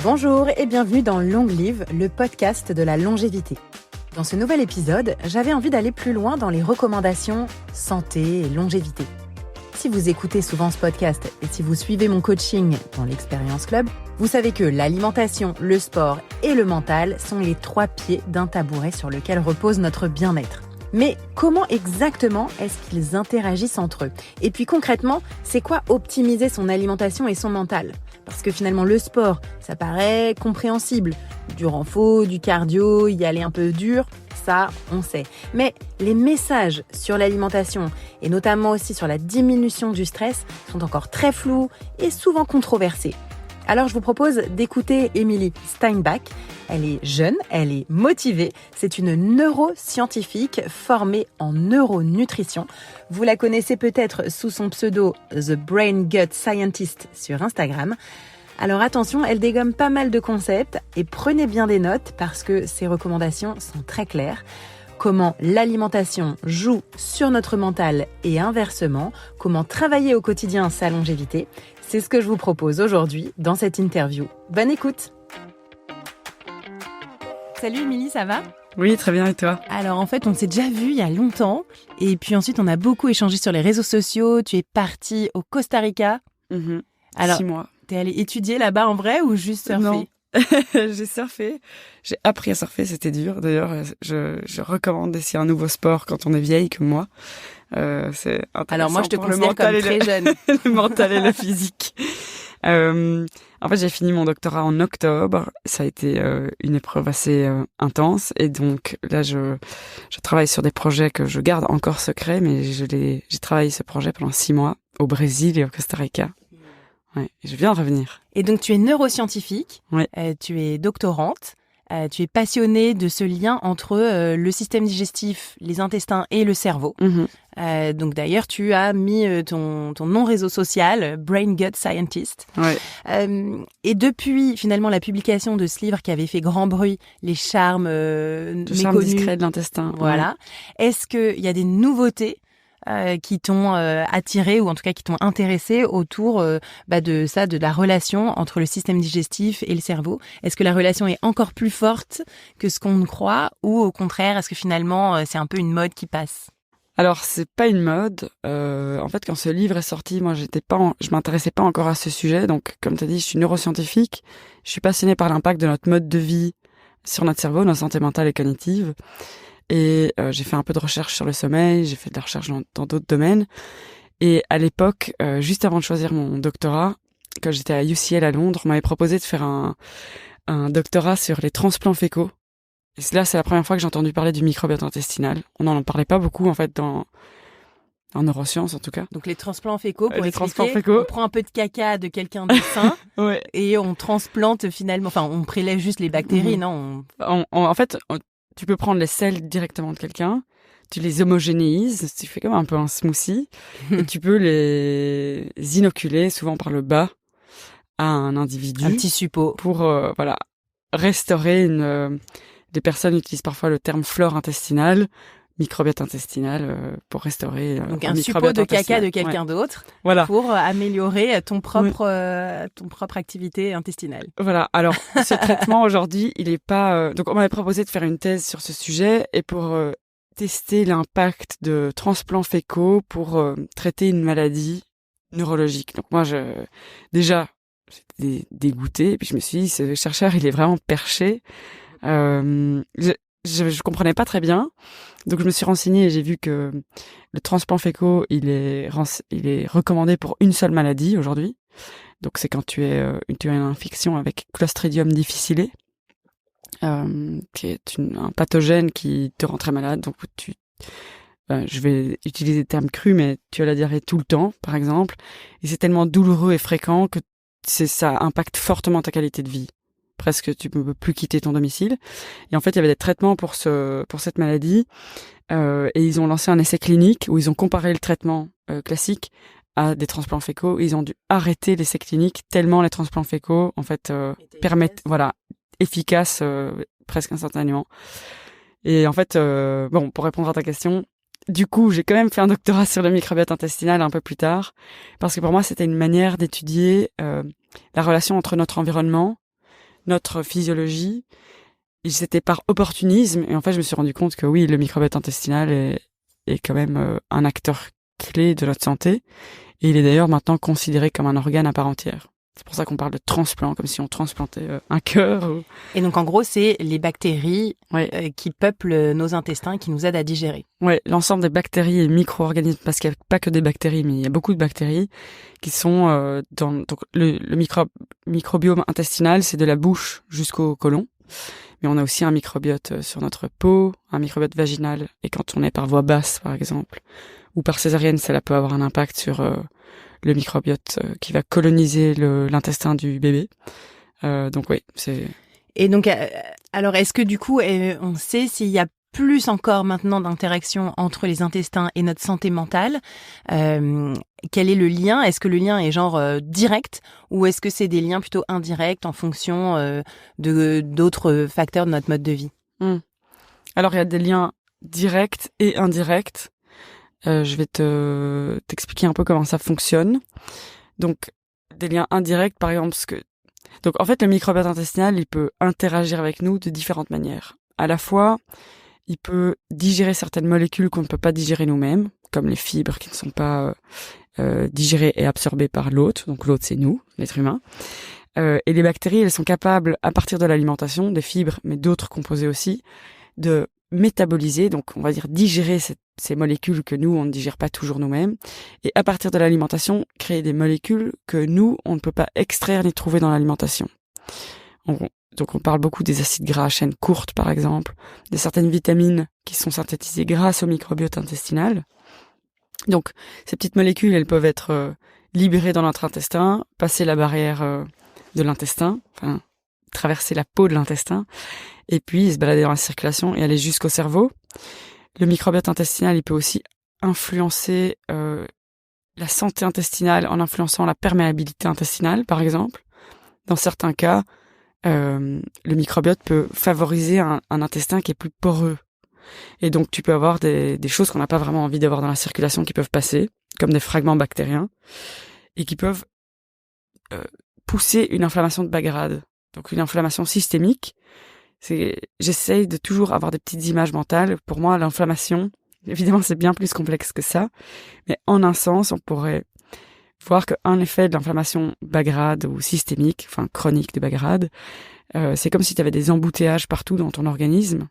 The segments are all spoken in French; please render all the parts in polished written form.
Bonjour et bienvenue dans Long Live, le podcast de la longévité. Dans ce nouvel épisode, j'avais envie d'aller plus loin dans les recommandations santé et longévité. Si vous écoutez souvent ce podcast et si vous suivez mon coaching dans l'Expérience Club, vous savez que l'alimentation, le sport et le mental sont les 3 pieds d'un tabouret sur lequel repose notre bien-être. Mais comment exactement est-ce qu'ils interagissent entre eux ? Et puis concrètement, c'est quoi optimiser son alimentation et son mental ? Parce que finalement, le sport, ça paraît compréhensible. Du renfo, du cardio, y aller un peu dur, ça, on sait. Mais les messages sur l'alimentation, et notamment aussi sur la diminution du stress, sont encore très flous et souvent controversés. Alors je vous propose d'écouter Émilie Steinbach. Elle est jeune, elle est motivée. C'est une neuroscientifique formée en neuronutrition. Vous la connaissez peut-être sous son pseudo The Brain Gut Scientist sur Instagram. Alors attention, elle dégomme pas mal de concepts et prenez bien des notes parce que ses recommandations sont très claires. Comment l'alimentation joue sur notre mental et inversement, comment travailler au quotidien sa longévité. C'est ce que je vous propose aujourd'hui dans cette interview. Bonne écoute! Salut Émilie, ça va ? Oui, très bien, et toi ? Alors en fait, on s'est déjà vu il y a longtemps et puis ensuite on a beaucoup échangé sur les réseaux sociaux. Tu es partie au Costa Rica. Alors, 6 mois. T'es allée étudier là-bas en vrai ou juste surfer ? Non. J'ai surfé, j'ai appris à surfer, c'était dur. D'ailleurs, je recommande d'essayer un nouveau sport quand on est vieille comme moi. C'est intéressant. Alors moi, je te considère comme très jeune. Le mental et le physique. En fait, j'ai fini mon doctorat en octobre. Ça a été une épreuve assez intense. Et donc là, je travaille sur des projets que je garde encore secrets, mais j'ai travaillé ce projet pendant 6 mois au Brésil et au Costa Rica. Ouais, je viens de revenir. Et donc, tu es neuroscientifique, ouais. Tu es doctorante, tu es passionnée de ce lien entre le système digestif, les intestins et le cerveau. Donc d'ailleurs, tu as mis ton nom réseau social, Brain Gut Scientist. Ouais. Et depuis finalement la publication de ce livre qui avait fait grand bruit, Les charmes méconnus. Le charme discret de l'intestin. Voilà. Ouais. Est-ce qu'il y a des nouveautés qui t'ont attiré ou en tout cas qui t'ont intéressé autour de ça, de la relation entre le système digestif et le cerveau. Est-ce que la relation est encore plus forte que ce qu'on ne croit ou au contraire, est-ce que finalement c'est un peu une mode qui passe ? Alors c'est pas une mode. En fait, quand ce livre est sorti, moi je m'intéressais pas encore à ce sujet. Donc comme tu as dit, je suis neuroscientifique. Je suis passionnée par l'impact de notre mode de vie sur notre cerveau, notre santé mentale et cognitive. Et j'ai fait un peu de recherche sur le sommeil, j'ai fait de la recherche dans d'autres domaines. Et à l'époque, juste avant de choisir mon doctorat, quand j'étais à UCL à Londres, on m'avait proposé de faire un doctorat sur les transplants fécaux. Et là, c'est la première fois que j'ai entendu parler du microbiote intestinal. On n'en parlait pas beaucoup, en fait, en neurosciences, en tout cas. Donc les transplants fécaux, pour les expliquer, transplants fécaux. On prend un peu de caca de quelqu'un de sain ouais. Et on transplante finalement, enfin on prélève juste les bactéries, non ? En fait, tu peux prendre les selles directement de quelqu'un, tu les homogénéises, tu fais comme un peu un smoothie, et tu peux les inoculer, souvent par le bas, à un individu. Un petit suppôt. Pour, restaurer des personnes utilisent parfois le terme flore intestinale, microbiote intestinal, pour restaurer donc un suppôt de caca de quelqu'un d'autre, voilà. Pour améliorer ton propre activité intestinale. Voilà. Alors ce traitement aujourd'hui, il est pas. Donc on m'avait proposé de faire une thèse sur ce sujet et pour tester l'impact de transplants fécaux pour traiter une maladie neurologique. Donc moi j'étais dégoûtée et puis je me suis dit ce chercheur il est vraiment perché. Je comprenais pas très bien, donc je me suis renseignée et j'ai vu que le transplant fécaux il est recommandé pour une seule maladie aujourd'hui. Donc c'est quand tu as une infection avec Clostridium difficile, qui est un pathogène qui te rend très malade. Donc je vais utiliser des termes crus, mais tu as la diarrhée tout le temps, par exemple, et c'est tellement douloureux et fréquent que ça impacte fortement ta qualité de vie. Presque tu ne peux plus quitter ton domicile. Et en fait, il y avait des traitements pour cette maladie, et ils ont lancé un essai clinique où ils ont comparé le traitement classique à des transplants fécaux. Ils ont dû arrêter l'essai clinique tellement les transplants fécaux en fait permettent efficaces presque instantanément. Et en fait pour répondre à ta question, du coup, j'ai quand même fait un doctorat sur le microbiote intestinal un peu plus tard parce que pour moi, c'était une manière d'étudier la relation entre notre environnement, notre physiologie. Et c'était par opportunisme. Et en fait, je me suis rendu compte que oui, le microbiote intestinal est quand même un acteur clé de notre santé. Et il est d'ailleurs maintenant considéré comme un organe à part entière. C'est pour ça qu'on parle de transplant, comme si on transplantait un cœur. Et donc, en gros, c'est les bactéries qui peuplent nos intestins et qui nous aident à digérer. Ouais, l'ensemble des bactéries et micro-organismes, parce qu'il n'y a pas que des bactéries, mais il y a beaucoup de bactéries qui sont donc le microbiome intestinal, c'est de la bouche jusqu'au côlon. Mais on a aussi un microbiote sur notre peau, un microbiote vaginal. Et quand on est par voie basse, par exemple, ou par césarienne, cela peut avoir un impact sur le microbiote qui va coloniser l'intestin du bébé. Donc oui, c'est... Et donc, alors est-ce que du coup, on sait s'il y a plus encore maintenant d'interaction entre les intestins et notre santé mentale? Quel est le lien? Est-ce que le lien est genre direct ou est-ce que c'est des liens plutôt indirects en fonction d'autres facteurs de notre mode de vie? Alors, il y a des liens directs et indirects. Je vais t'expliquer un peu comment ça fonctionne. Donc, des liens indirects, par exemple, donc en fait, le microbiote intestinal, il peut interagir avec nous de différentes manières. À la fois, il peut digérer certaines molécules qu'on ne peut pas digérer nous-mêmes, comme les fibres qui ne sont pas digérées et absorbées par l'hôte. Donc l'hôte, c'est nous, l'être humain. Et les bactéries, elles sont capables, à partir de l'alimentation, des fibres, mais d'autres composés aussi, de métaboliser, donc on va dire digérer ces molécules que nous, on ne digère pas toujours nous-mêmes, et à partir de l'alimentation, créer des molécules que nous, on ne peut pas extraire ni trouver dans l'alimentation. Donc on parle beaucoup des acides gras à chaîne courte, par exemple, de certaines vitamines qui sont synthétisées grâce au microbiote intestinal. Donc ces petites molécules, elles peuvent être libérées dans notre intestin, passer la barrière de l'intestin, enfin traverser la peau de l'intestin, et puis se balader dans la circulation et aller jusqu'au cerveau. Le microbiote intestinal, il peut aussi influencer la santé intestinale en influençant la perméabilité intestinale, par exemple. Dans certains cas, le microbiote peut favoriser un intestin qui est plus poreux. Et donc tu peux avoir des choses qu'on n'a pas vraiment envie d'avoir dans la circulation qui peuvent passer, comme des fragments bactériens, et qui peuvent pousser une inflammation de bas grade. Donc une inflammation systémique. J'essaye de toujours avoir des petites images mentales. Pour moi, l'inflammation, évidemment, c'est bien plus complexe que ça. Mais en un sens, on pourrait voir qu'un effet de l'inflammation bas grade ou systémique, enfin chronique de bas grade, c'est comme si tu avais des embouteillages partout dans ton organisme.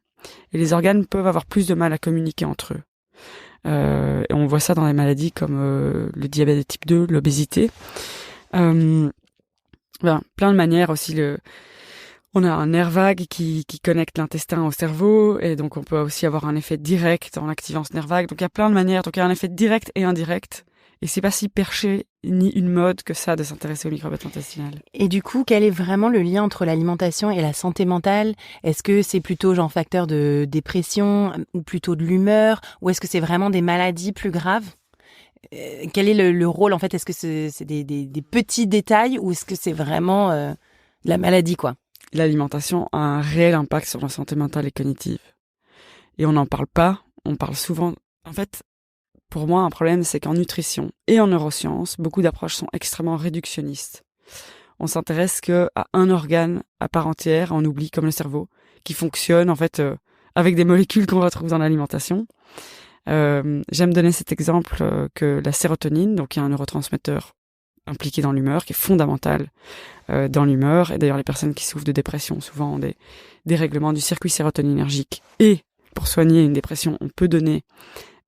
Et les organes peuvent avoir plus de mal à communiquer entre eux. Et on voit ça dans les maladies comme le diabète de type 2, l'obésité. Plein de manières aussi. On a un nerf vague qui connecte l'intestin au cerveau, et donc on peut aussi avoir un effet direct en activant ce nerf vague. Donc il y a plein de manières. Donc il y a un effet direct et indirect. Et c'est pas si perché ni une mode que ça de s'intéresser au microbiote intestinal. Et du coup, quel est vraiment le lien entre l'alimentation et la santé mentale? Est-ce que c'est plutôt genre facteur de dépression ou plutôt de l'humeur? Ou est-ce que c'est vraiment des maladies plus graves? Quel est le rôle en fait? Est-ce que c'est des petits détails ou est-ce que c'est vraiment de la maladie quoi? L'alimentation a un réel impact sur la santé mentale et cognitive. Et on n'en parle pas, on parle souvent... En fait, pour moi, un problème, c'est qu'en nutrition et en neurosciences, beaucoup d'approches sont extrêmement réductionnistes. On s'intéresse qu'à un organe à part entière, on oublie comme le cerveau, qui fonctionne en fait avec des molécules qu'on retrouve dans l'alimentation. J'aime donner cet exemple que la sérotonine, donc qui est un neurotransmetteur impliqué dans l'humeur, qui est fondamental dans l'humeur. Et d'ailleurs, les personnes qui souffrent de dépression souvent ont des dérèglements du circuit sérotoninergique. Et pour soigner une dépression, on peut donner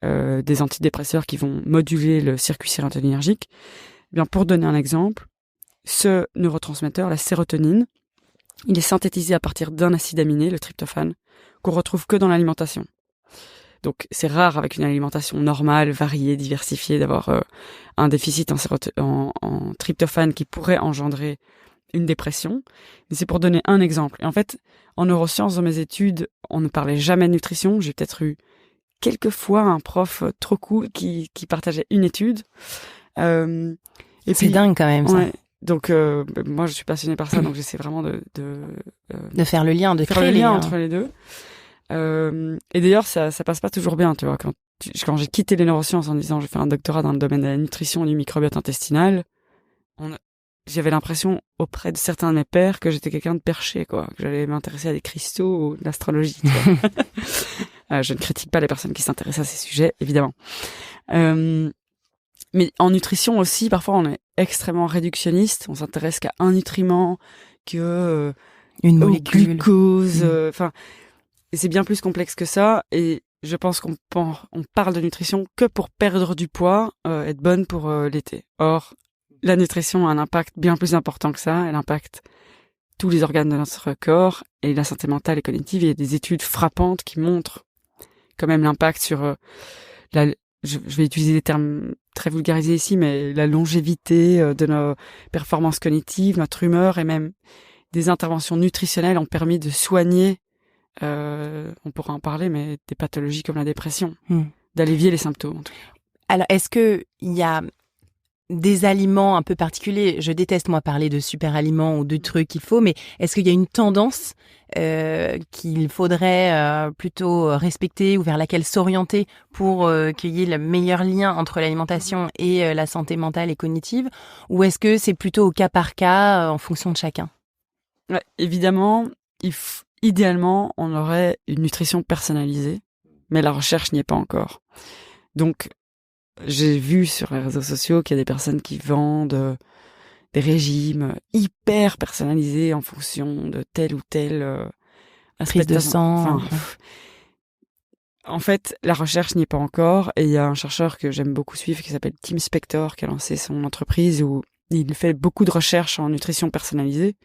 des antidépresseurs qui vont moduler le circuit sérotoninergique. Eh bien, pour donner un exemple, ce neurotransmetteur, la sérotonine, il est synthétisé à partir d'un acide aminé, le tryptophane, qu'on retrouve que dans l'alimentation. Donc, c'est rare avec une alimentation normale, variée, diversifiée, d'avoir un déficit en tryptophane qui pourrait engendrer une dépression. Mais c'est pour donner un exemple. Et en fait, en neurosciences, dans mes études, on ne parlait jamais de nutrition. J'ai peut-être eu quelques fois un prof trop cool qui partageait une étude. C'est dingue quand même, ça. Ouais. Donc, moi, je suis passionnée par ça, donc j'essaie vraiment de faire le lien, de faire créer le lien liens entre les deux. Et d'ailleurs, ça passe pas toujours bien, tu vois. Quand j'ai quitté les neurosciences en disant je fais un doctorat dans le domaine de la nutrition et du microbiote intestinal, j'avais l'impression auprès de certains de mes pairs que j'étais quelqu'un de perché, quoi, que j'allais m'intéresser à des cristaux ou de l'astrologie. Je ne critique pas les personnes qui s'intéressent à ces sujets, évidemment. Mais en nutrition aussi, parfois on est extrêmement réductionniste. On s'intéresse qu'à un nutriment, que une molécule, glucose. Enfin, et c'est bien plus complexe que ça. Et je pense qu'on parle de nutrition que pour perdre du poids, être bonne pour l'été. Or, la nutrition a un impact bien plus important que ça. Elle impacte tous les organes de notre corps et la santé mentale et cognitive. Il y a des études frappantes qui montrent quand même l'impact sur je vais utiliser des termes très vulgarisés ici, mais la longévité de nos performances cognitives, notre humeur et même des interventions nutritionnelles ont permis de soigner, on pourra en parler, mais des pathologies comme la dépression, d'allévier les symptômes. En tout cas. Alors, est-ce que il y a des aliments un peu particuliers? Je déteste, moi, parler de super aliments ou de trucs qu'il faut, mais est-ce qu'il y a une tendance qu'il faudrait plutôt respecter ou vers laquelle s'orienter pour qu'il y ait le meilleur lien entre l'alimentation et la santé mentale et cognitive? Ou est-ce que c'est plutôt au cas par cas en fonction de chacun? Ouais, évidemment, idéalement, on aurait une nutrition personnalisée, mais la recherche n'y est pas encore. Donc, j'ai vu sur les réseaux sociaux qu'il y a des personnes qui vendent des régimes hyper personnalisés en fonction de tel ou tel prise de sang. En fait, la recherche n'y est pas encore. Et il y a un chercheur que j'aime beaucoup suivre qui s'appelle Tim Spector, qui a lancé son entreprise où il fait beaucoup de recherches en nutrition personnalisée.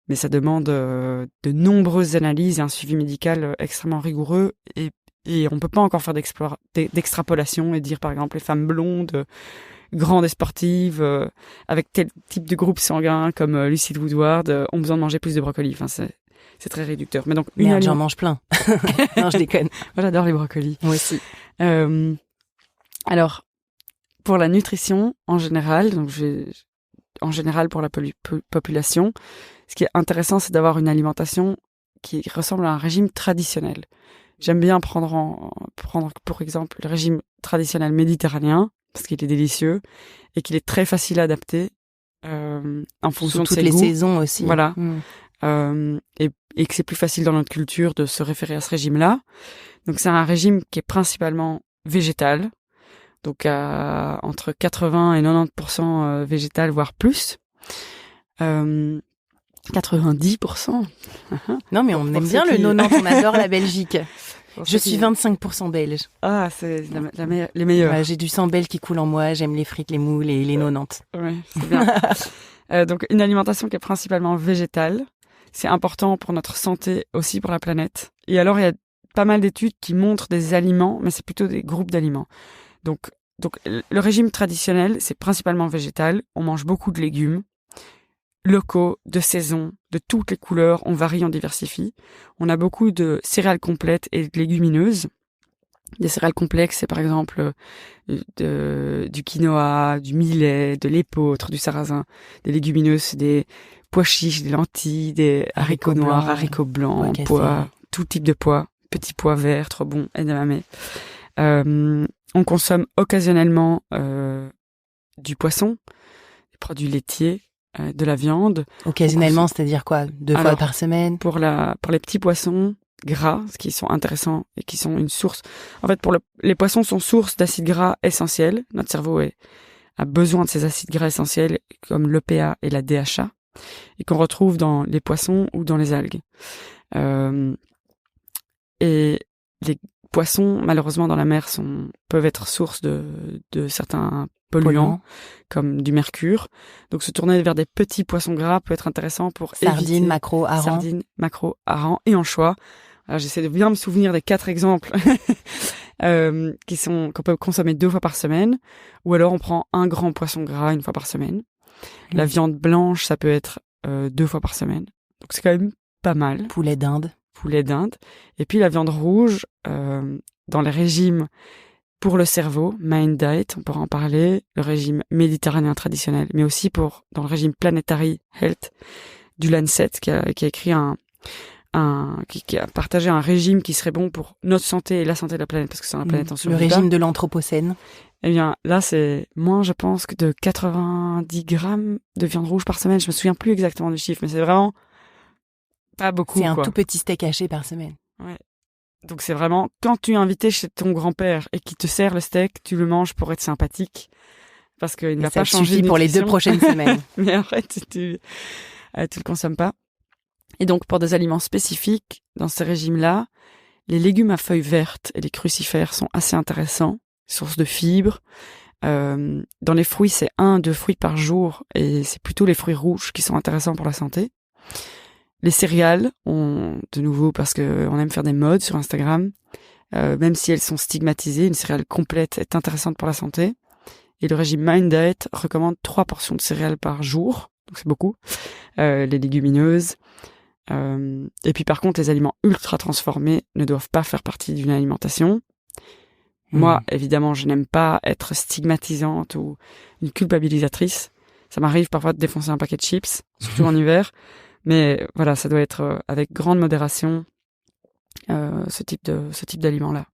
Mais ça demande de nombreuses analyses et un suivi médical extrêmement rigoureux. Et on peut pas encore faire d'extrapolation et dire, par exemple, les femmes blondes, grandes et sportives, avec tel type de groupe sanguin comme Lucille Woodward, ont besoin de manger plus de brocoli. Enfin, c'est très réducteur. Mais donc, merde, j'en mange plein. Non, je déconne. Moi, j'adore les brocolis. Moi aussi. Alors, pour la nutrition, en général, donc en général pour la population, ce qui est intéressant, c'est d'avoir une alimentation qui ressemble à un régime traditionnel. J'aime bien prendre pour exemple le régime traditionnel méditerranéen parce qu'il est délicieux et qu'il est très facile à adapter en fonction de ses goûts. Toutes les saisons aussi. Voilà. Et que c'est plus facile dans notre culture de se référer à ce régime-là. Donc c'est un régime qui est principalement végétal, donc entre 80 et 90% végétal, voire plus. 90%. Non, mais on aime bien le 90, on adore la Belgique. Je suis 25% belge. Ah, c'est les meilleurs. Ouais, j'ai du sang belge qui coule en moi, j'aime les frites, les moules et les 90. Oui, c'est bien. Donc, une alimentation qui est principalement végétale. C'est important pour notre santé, aussi pour la planète. Et alors, il y a pas mal d'études qui montrent des aliments, mais c'est plutôt des groupes d'aliments. Donc, le régime traditionnel, c'est principalement végétal. On mange beaucoup de légumes locaux, de saison, de toutes les couleurs, on varie, on diversifie. On a beaucoup de céréales complètes et de légumineuses. Des céréales complexes, c'est par exemple du quinoa, du millet, de l'épeautre, du sarrasin. Des légumineuses, c'est des pois chiches, des lentilles, des haricots noirs, haricots blancs, pois, tout type de pois, petits pois verts, trop bons, edamame. On consomme occasionnellement du poisson, des produits laitiers, de la viande. Occasionnellement, c'est-à-dire quoi? 2 fois par semaine? Pour les petits poissons gras, qui sont intéressants et qui sont une source. En fait, les poissons sont source d'acides gras essentiels. Notre cerveau a besoin de ces acides gras essentiels comme l'EPA et la DHA et qu'on retrouve dans les poissons ou dans les algues. Et les poissons, malheureusement, dans la mer peuvent être source de certains polluants comme du mercure. Donc se tourner vers des petits poissons gras peut être intéressant pour sardines, maquereaux, harengs. Sardines, maquereaux, harengs et anchois. Alors j'essaie de bien me souvenir des 4 exemples qu'on peut consommer 2 fois par semaine, ou alors on prend un grand poisson gras 1 fois par semaine. La viande blanche, ça peut être 2 fois par semaine. Donc c'est quand même pas mal. Poulet d'Inde. Et puis la viande rouge, dans les régimes pour le cerveau, Mind Diet, on pourra en parler, le régime méditerranéen traditionnel, mais aussi dans le régime Planetary Health du Lancet, qui a écrit qui a partagé un régime qui serait bon pour notre santé et la santé de la planète, parce que c'est la planète en survie. Le régime de l'Anthropocène. Eh bien, là, c'est moins, je pense, que de 90 grammes de viande rouge par semaine. Je me souviens plus exactement du chiffre, mais c'est vraiment pas beaucoup, C'est un quoi. tout petit steak haché par semaine. Ouais. Donc c'est vraiment, quand tu es invité chez ton grand-père et qu'il te sert le steak, tu le manges pour être sympathique. Parce qu'il ne va pas changer suffit de pour les 2 nutrition. prochaines semaines. Mais en fait, tu le consommes pas. Et donc, pour des aliments spécifiques, dans ces régimes-là, les légumes à feuilles vertes et les crucifères sont assez intéressants, source de fibres. Dans les fruits, c'est 1-2 fruits par jour et c'est plutôt les fruits rouges qui sont intéressants pour la santé. Les céréales, de nouveau parce que on aime faire des modes sur Instagram, même si elles sont stigmatisées, une céréale complète est intéressante pour la santé. Et le régime Mind Diet recommande 3 portions de céréales par jour, donc c'est beaucoup. Les légumineuses. Et puis par contre, les aliments ultra transformés ne doivent pas faire partie d'une alimentation. Moi, évidemment, je n'aime pas être stigmatisante ou une culpabilisatrice. Ça m'arrive parfois de défoncer un paquet de chips, surtout en hiver. Mais voilà, ça doit être avec grande modération, ce type d'aliments-là.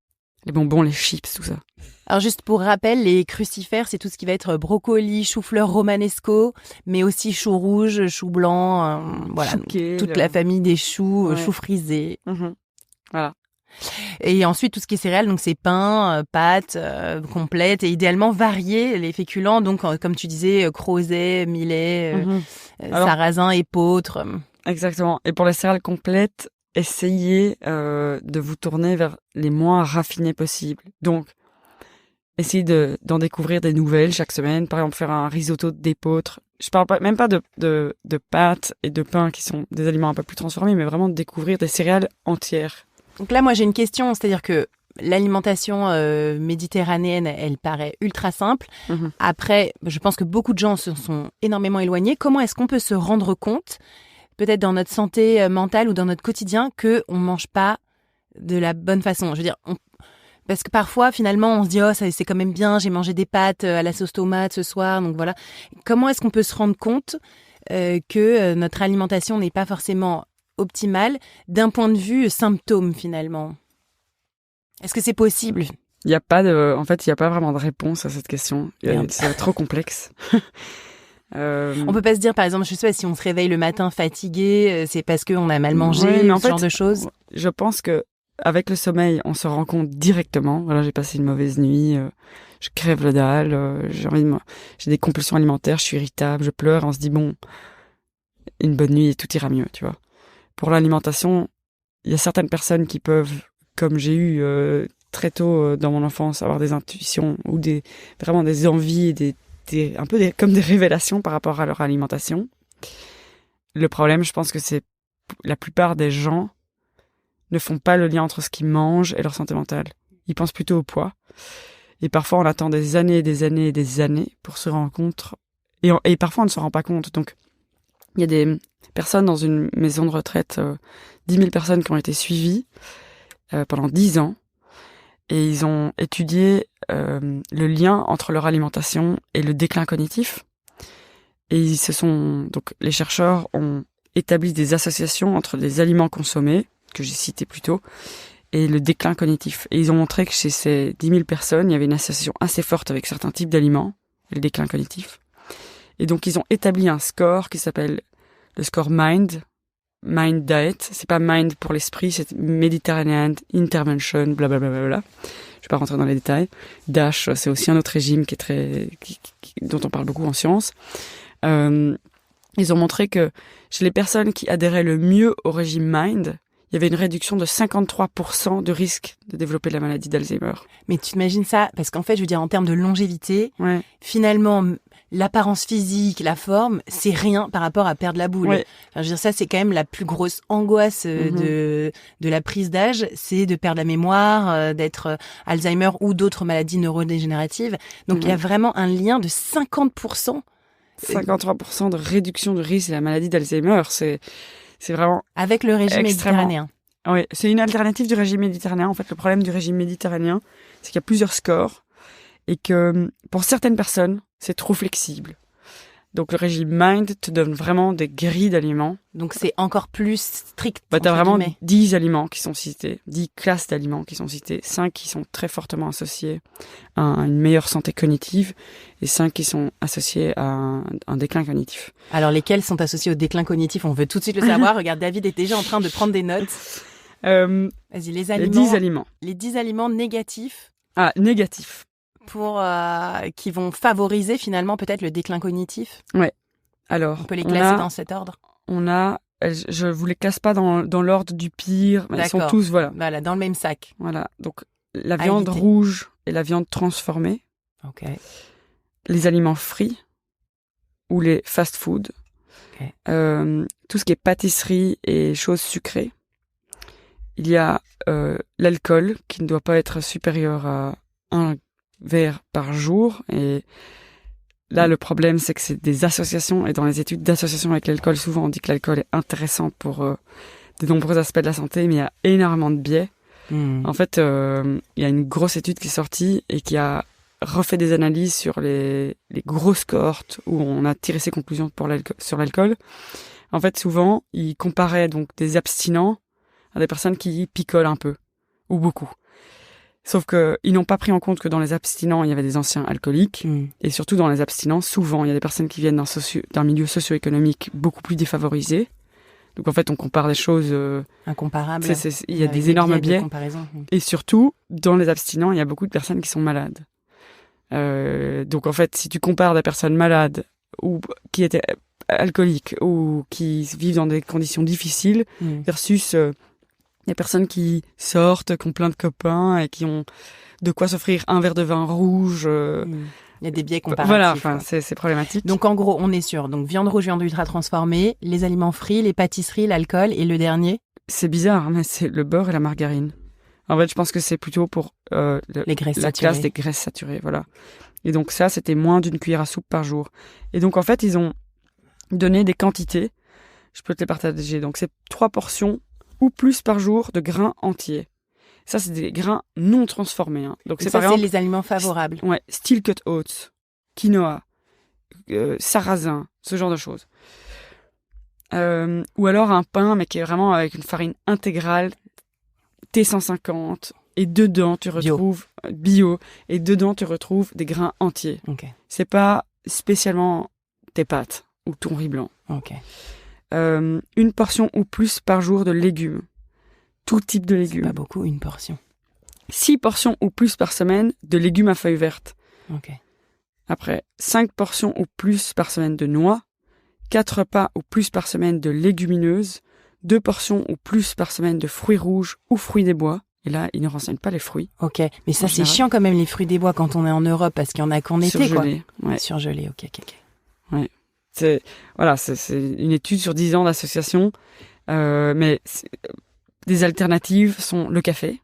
Les bonbons, les chips, tout ça. Alors juste pour rappel, les crucifères, c'est tout ce qui va être brocoli, chou-fleur romanesco, mais aussi chou rouge, chou blanc, voilà, toute la famille des choux, choux frisés. Voilà. Et ensuite, tout ce qui est céréales, donc c'est pain, pâtes complètes et idéalement varier les féculents. Donc, comme tu disais, crozet, millet, sarrasin, épeautre. Exactement. Et pour les céréales complètes, essayez de vous tourner vers les moins raffinés possibles. Donc, essayez d'en découvrir des nouvelles chaque semaine. Par exemple, faire un risotto d'épeautre. Je parle même pas de pâtes et de pain qui sont des aliments un peu plus transformés, mais vraiment de découvrir des céréales entières. Donc là, moi, j'ai une question, c'est-à-dire que l'alimentation méditerranéenne, elle paraît ultra simple. Après, je pense que beaucoup de gens se sont énormément éloignés. Comment est-ce qu'on peut se rendre compte, peut-être dans notre santé mentale ou dans notre quotidien, qu'on ne mange pas de la bonne façon? Je veux dire, parce que parfois, finalement, on se dit « Oh, ça, c'est quand même bien, j'ai mangé des pâtes à la sauce tomate ce soir. » Donc voilà. Comment est-ce qu'on peut se rendre compte que notre alimentation n'est pas forcément optimale d'un point de vue symptôme, finalement? Est-ce que c'est possible? Il n'y a pas vraiment de réponse à cette question. C'est trop complexe. On peut pas se dire, par exemple, je sais pas, si on se réveille le matin fatigué, c'est parce qu'on a mal mangé, ce genre de choses. Je pense que avec le sommeil, on se rend compte directement. Voilà, j'ai passé une mauvaise nuit, je crève le dalle, j'ai des compulsions alimentaires, je suis irritable, je pleure. On se dit bon, une bonne nuit et tout ira mieux, tu vois. Pour l'alimentation, il y a certaines personnes qui peuvent, comme j'ai eu très tôt dans mon enfance, avoir des intuitions ou vraiment des envies et comme des révélations par rapport à leur alimentation. Le problème, je pense que c'est la plupart des gens ne font pas le lien entre ce qu'ils mangent et leur santé mentale. Ils pensent plutôt au poids. Et parfois, on attend des années et des années et des années pour se rendre compte. Et parfois, on ne se rend pas compte. Donc, il y a des personnes dans une maison de retraite, 10 000 personnes qui ont été suivies pendant 10 ans. Et ils ont étudié le lien entre leur alimentation et le déclin cognitif. Et donc les chercheurs ont établi des associations entre les aliments consommés, que j'ai cités plus tôt, et le déclin cognitif. Et ils ont montré que chez ces 10 000 personnes, il y avait une association assez forte avec certains types d'aliments et le déclin cognitif. Et donc ils ont établi un score qui s'appelle le score Mind Diet. C'est pas Mind pour l'esprit, c'est Mediterranean Intervention, blablabla. Je vais pas rentrer dans les détails. DASH, c'est aussi un autre régime dont on parle beaucoup en sciences. Ils ont montré que chez les personnes qui adhéraient le mieux au régime Mind, il y avait une réduction de 53% de risque de développer la maladie d'Alzheimer. Mais tu t'imagines ça? Parce qu'en fait, je veux dire, en termes de longévité, finalement, l'apparence physique, la forme, c'est rien par rapport à perdre la boule. Ouais. Enfin, je veux dire, ça, c'est quand même la plus grosse angoisse de la prise d'âge, c'est de perdre la mémoire, d'être Alzheimer ou d'autres maladies neurodégénératives. Donc, il y a vraiment un lien de 50%. 53% de réduction du risque de la maladie d'Alzheimer, c'est vraiment avec le régime méditerranéen. Oui, c'est une alternative du régime méditerranéen. En fait, le problème du régime méditerranéen, c'est qu'il y a plusieurs scores et que pour certaines personnes, c'est trop flexible. Donc le régime Mind te donne vraiment des grilles d'aliments. Donc c'est encore plus strict. T'as vraiment guillemets. 10 aliments qui sont cités, 10 classes d'aliments qui sont cités, 5 qui sont très fortement associés à une meilleure santé cognitive et 5 qui sont associés à un déclin cognitif. Alors lesquels sont associés au déclin cognitif? On veut tout de suite le savoir. Regarde, David est déjà en train de prendre des notes. Vas-y, les aliments. Les 10 aliments. Les 10 aliments négatifs. Ah, négatifs. Qui vont favoriser finalement peut-être le déclin cognitif. Ouais. Alors, on peut les classer dans cet ordre. Je vous les classe pas dans l'ordre du pire, mais ils sont tous Voilà, dans le même sac. Voilà. Donc la viande rouge et la viande transformée. OK. Les aliments frits ou les fast-food. Okay. Tout ce qui est pâtisserie et choses sucrées. Il y a l'alcool qui ne doit pas être supérieur à 1 verre par jour. Et là, le problème, c'est que c'est des associations. Et dans les études d'association avec l'alcool, souvent on dit que l'alcool est intéressant pour de nombreux aspects de la santé, mais il y a énormément de biais. En fait, il y a une grosse étude qui est sortie et qui a refait des analyses sur les grosses cohortes où on a tiré ses conclusions sur l'alcool. En fait, souvent, ils comparaient donc des abstinents à des personnes qui picolent un peu ou beaucoup. Sauf que ils n'ont pas pris en compte que dans les abstinents, il y avait des anciens alcooliques. Et surtout dans les abstinents, souvent, il y a des personnes qui viennent d'un milieu socio-économique beaucoup plus défavorisé. Donc en fait, on compare des choses incomparables. Il y a des énormes biais. Et surtout, dans les abstinents, il y a beaucoup de personnes qui sont malades. Donc en fait, si tu compares des personnes malades ou qui étaient alcooliques ou qui vivent dans des conditions difficiles versus des personnes qui sortent, qui ont plein de copains et qui ont de quoi s'offrir un verre de vin rouge. Il y a des biais comparatifs. Voilà, enfin, c'est problématique. Donc en gros, on est sur viande rouge, viande ultra transformée, les aliments frits, les pâtisseries, l'alcool et le dernier. C'est bizarre, mais c'est le beurre et la margarine. En fait, je pense que c'est plutôt pour les graisses la saturées. classe des graisses saturées, voilà. Et donc ça, c'était moins d'1 cuillère à soupe par jour. Et donc en fait, ils ont donné des quantités. Je peux te les partager. Donc c'est 3 portions ou plus par jour de grains entiers. Ça, c'est des grains non transformés. Hein. Donc c'est par exemple les aliments favorables. Ouais, steel cut oats, quinoa, sarrasin, ce genre de choses. Ou alors un pain, mais qui est vraiment avec une farine intégrale, T150, et dedans tu retrouves bio, et dedans tu retrouves des grains entiers. Okay. C'est pas spécialement tes pâtes ou ton riz blanc. Okay. 1 portion ou plus par jour de légumes. Tout type de légumes. C'est pas beaucoup, 1 portion. 6 portions ou plus par semaine de légumes à feuilles vertes. Okay. Après, 5 portions ou plus par semaine de noix. 4 repas ou plus par semaine de légumineuses. 2 portions ou plus par semaine de fruits rouges ou fruits des bois. Et là, ils ne renseignent pas les fruits. Ok, mais ça c'est chiant quand même les fruits des bois quand on est en Europe parce qu'il y en a qu'en été surgelés, quoi. Ouais. Surgelés, ok. Ouais. C'est une étude sur 10 ans d'association, mais des alternatives sont le café,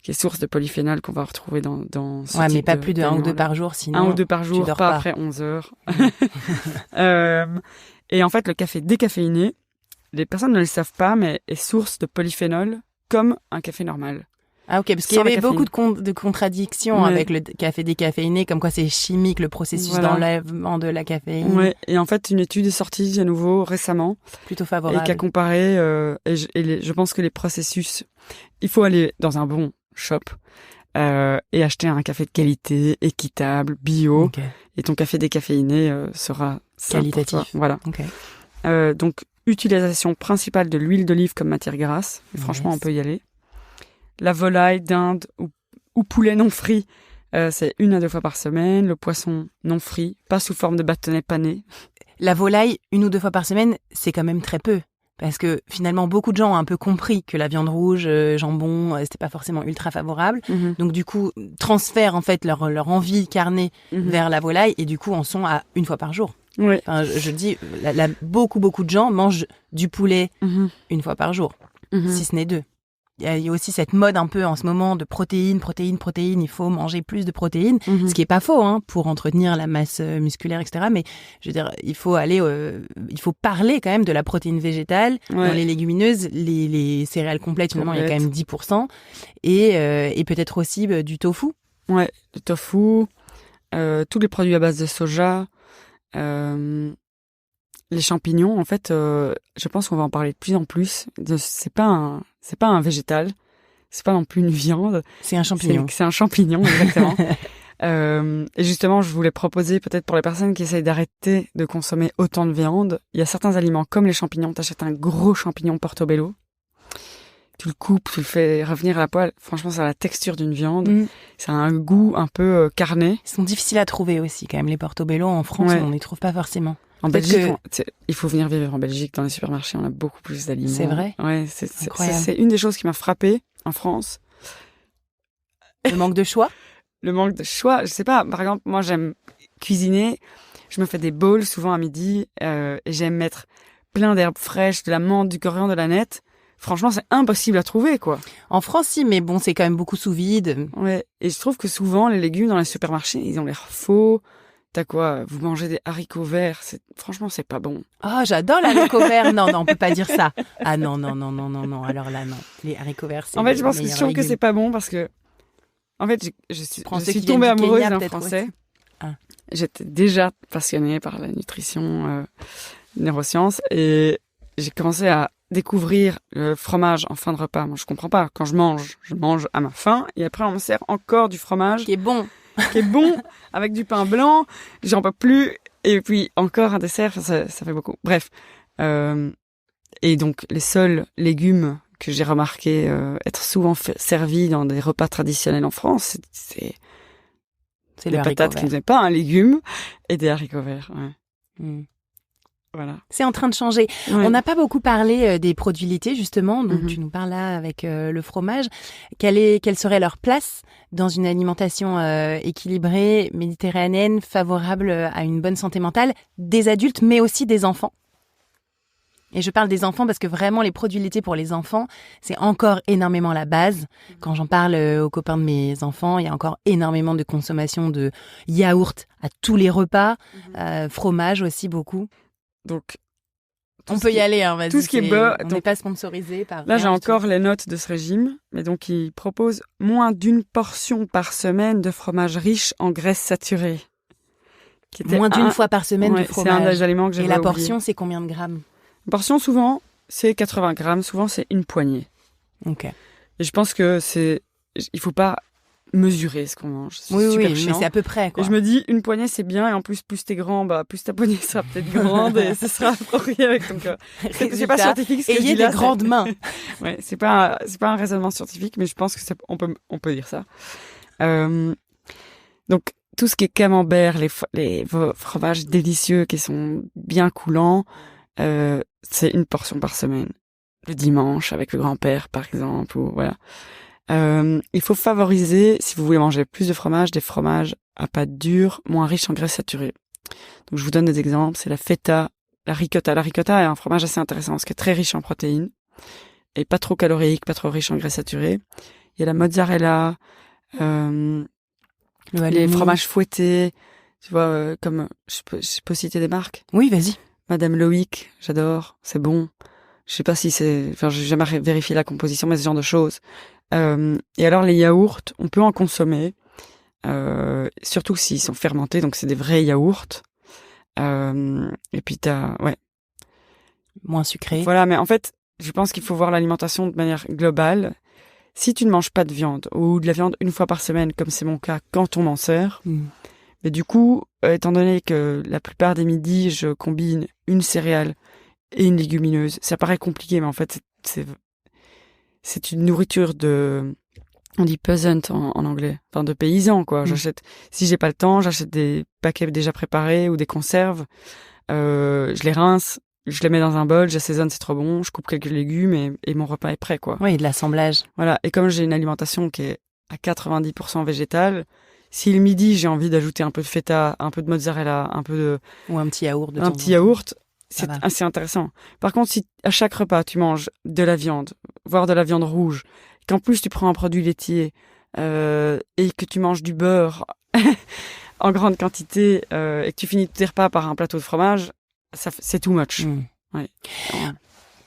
qui est source de polyphénol qu'on va retrouver dans ce type mais pas plus de 1 ou 2 par jour, sinon 1 ou 2 par jour, pas après 11 heures. Et en fait, le café décaféiné, les personnes ne le savent pas, mais est source de polyphénol comme un café normal. Ah ok, parce qu'il y avait beaucoup de contradictions avec le café décaféiné, comme quoi c'est chimique le processus d'enlèvement de la caféine. Ouais, et en fait une étude est sortie à nouveau récemment, plutôt favorable, et qui a comparé, je pense que les processus, il faut aller dans un bon shop et acheter un café de qualité, équitable, bio, et ton café décaféiné sera qualitatif. Voilà. Donc utilisation principale de l'huile d'olive comme matière grasse, et franchement on peut y aller. La volaille, dinde ou poulet non frit, c'est 1 à 2 fois par semaine. Le poisson non frit, pas sous forme de bâtonnet pané. La volaille, 1 ou 2 fois par semaine, c'est quand même très peu. Parce que finalement, beaucoup de gens ont un peu compris que la viande rouge, jambon, c'était pas forcément ultra favorable. Donc du coup, transfèrent en fait leur envie carnée vers la volaille et du coup en sont à 1 fois par jour. Oui. Enfin, je dis, beaucoup de gens mangent du poulet 1 fois par jour, si ce n'est 2. Il y a aussi cette mode un peu en ce moment de protéines. Il faut manger plus de protéines, ce qui est pas faux, hein, pour entretenir la masse musculaire, etc. Mais je veux dire, il faut parler quand même de la protéine végétale dans les légumineuses, les céréales complètes. Finalement, il y a quand même 10%, et peut-être aussi du tofu. Ouais, le tofu, tous les produits à base de soja. Les champignons, en fait, je pense qu'on va en parler de plus en plus. C'est pas un végétal, c'est pas non plus une viande. C'est un champignon. C'est un champignon, exactement. Et justement, je voulais proposer peut-être pour les personnes qui essayent d'arrêter de consommer autant de viande, il y a certains aliments comme les champignons. T'achètes un gros champignon portobello, tu le coupes, tu le fais revenir à la poêle. Franchement, ça a la texture d'une viande. Ça a un goût un peu carné. Ils sont difficiles à trouver aussi, quand même. Les portobello en France, on les trouve pas forcément. En Belgique, il faut venir vivre en Belgique. Dans les supermarchés, on a beaucoup plus d'aliments. C'est vrai? Ouais, c'est une des choses qui m'a frappée en France. Le manque de choix? Le manque de choix. Je sais pas. Par exemple, moi, j'aime cuisiner. Je me fais des bowls souvent à midi. Et j'aime mettre plein d'herbes fraîches, de la menthe, du coriandre, de la nette. Franchement, c'est impossible à trouver, quoi. En France, si, mais bon, c'est quand même beaucoup sous vide. Ouais. Et je trouve que souvent, les légumes dans les supermarchés, ils ont l'air faux. T'as quoi? Vous mangez des haricots verts. Franchement, c'est pas bon. Oh, j'adore les haricots verts. Non, on peut pas dire ça. Ah non. Alors là, non. Les haricots verts, c'est en fait, je trouve que c'est pas bon parce que, en fait, je suis tombée du amoureuse Kenya, d'un Français. J'étais déjà passionnée par la nutrition, neurosciences, et j'ai commencé à découvrir le fromage en fin de repas. Moi, je comprends pas. Quand je mange à ma faim, et après, on me sert encore du fromage. Qui est bon. Avec du pain blanc, j'en peux plus, et puis encore un dessert, ça fait beaucoup. Bref, et donc les seuls légumes que j'ai remarqué être souvent servis dans des repas traditionnels en France, c'est des patates qui n'est pas un légume et des haricots verts. Ouais. Voilà. C'est en train de changer. Ouais. On n'a pas beaucoup parlé des produits laitiers, justement. Donc, tu nous parles là avec le fromage. Quelle serait leur place dans une alimentation équilibrée, méditerranéenne, favorable à une bonne santé mentale des adultes, mais aussi des enfants? Et je parle des enfants parce que vraiment, les produits laitiers pour les enfants, c'est encore énormément la base. Quand j'en parle aux copains de mes enfants, il y a encore énormément de consommation de yaourt à tous les repas, fromage aussi beaucoup. Donc, on peut y aller, hein, vas-y. Tout ce qui est beurre. On n'est pas sponsorisé par. Là, j'ai encore les notes de ce régime. Mais donc, il propose moins d'une portion par semaine de fromage riche en graisses saturées. Moins d'une fois par semaine de fromage. C'est un des aliments que j'avais oublié. Et la portion, c'est combien de grammes? La portion, souvent, c'est 80 grammes. Souvent, c'est une poignée. Ok. Et je pense que il faut pas mesurer ce qu'on mange. Oui, mais c'est à peu près, quoi. Et je me dis, une poignée, c'est bien. Et en plus t'es grand, plus ta poignée sera peut-être grande et ce sera approprié avec ton corps. C'est pas scientifique ce que je dis là. Ayez des grandes mains. Ouais, c'est pas un raisonnement scientifique, mais je pense que on peut dire ça. Donc, tout ce qui est camembert, les fromages délicieux qui sont bien coulants, c'est une portion par semaine. Le dimanche, avec le grand-père, par exemple, ou voilà. Il faut favoriser, si vous voulez manger plus de fromage, des fromages à pâte dure, moins riches en graisses saturées. Donc, je vous donne des exemples. C'est la feta, la ricotta. La ricotta est un fromage assez intéressant parce qu'il est très riche en protéines et pas trop calorique, pas trop riche en graisses saturées. Il y a la mozzarella, les fromages fouettés, tu vois, comme je peux citer des marques. Oui, vas-y. Madame Loïc, j'adore, c'est bon. Je sais pas si j'ai jamais vérifié la composition, mais ce genre de choses. Et alors les yaourts, on peut en consommer, surtout s'ils sont fermentés, donc c'est des vrais yaourts. Et puis moins sucré. Voilà, mais en fait, je pense qu'il faut voir l'alimentation de manière globale. Si tu ne manges pas de viande ou de la viande une fois par semaine, comme c'est mon cas, quand on m'en sert, mais du coup, étant donné que la plupart des midis, je combine une céréale et une légumineuse, ça paraît compliqué, mais en fait, c'est une nourriture on dit peasant en anglais, enfin de paysan, quoi. Si j'ai pas le temps, j'achète des paquets déjà préparés ou des conserves, je les rince, je les mets dans un bol, j'assaisonne, c'est trop bon, je coupe quelques légumes et mon repas est prêt, quoi. Oui, de l'assemblage. Voilà. Et comme j'ai une alimentation qui est à 90% végétale, si le midi j'ai envie d'ajouter un peu de feta, un peu de mozzarella, ou un petit yaourt c'est assez intéressant. Par contre, si à chaque repas tu manges de la viande, voire de la viande rouge, qu'en plus tu prends un produit laitier et que tu manges du beurre en grande quantité et que tu finis tes repas par un plateau de fromage, c'est too much. Ouais.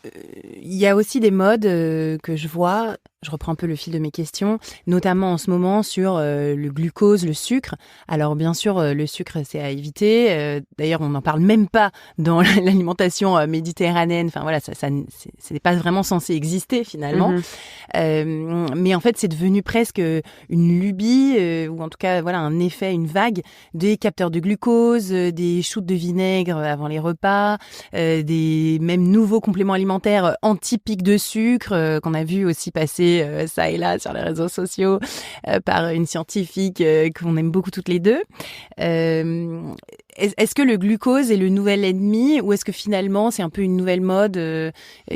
Il y a aussi des modes que je vois je reprends un peu le fil de mes questions, notamment en ce moment sur le glucose, le sucre. Alors bien sûr, le sucre, c'est à éviter. D'ailleurs, on n'en parle même pas dans l'alimentation méditerranéenne. Enfin voilà, c'est pas vraiment censé exister finalement. Mais en fait, c'est devenu presque une lubie, ou en tout cas, voilà, un effet, une vague des capteurs de glucose, des shoots de vinaigre avant les repas, des même nouveaux compléments alimentaires anti-pic de sucre qu'on a vu aussi passer ça et là sur les réseaux sociaux par une scientifique qu'on aime beaucoup toutes les deux. Est-ce que le glucose est le nouvel ennemi ou est-ce que finalement c'est un peu une nouvelle mode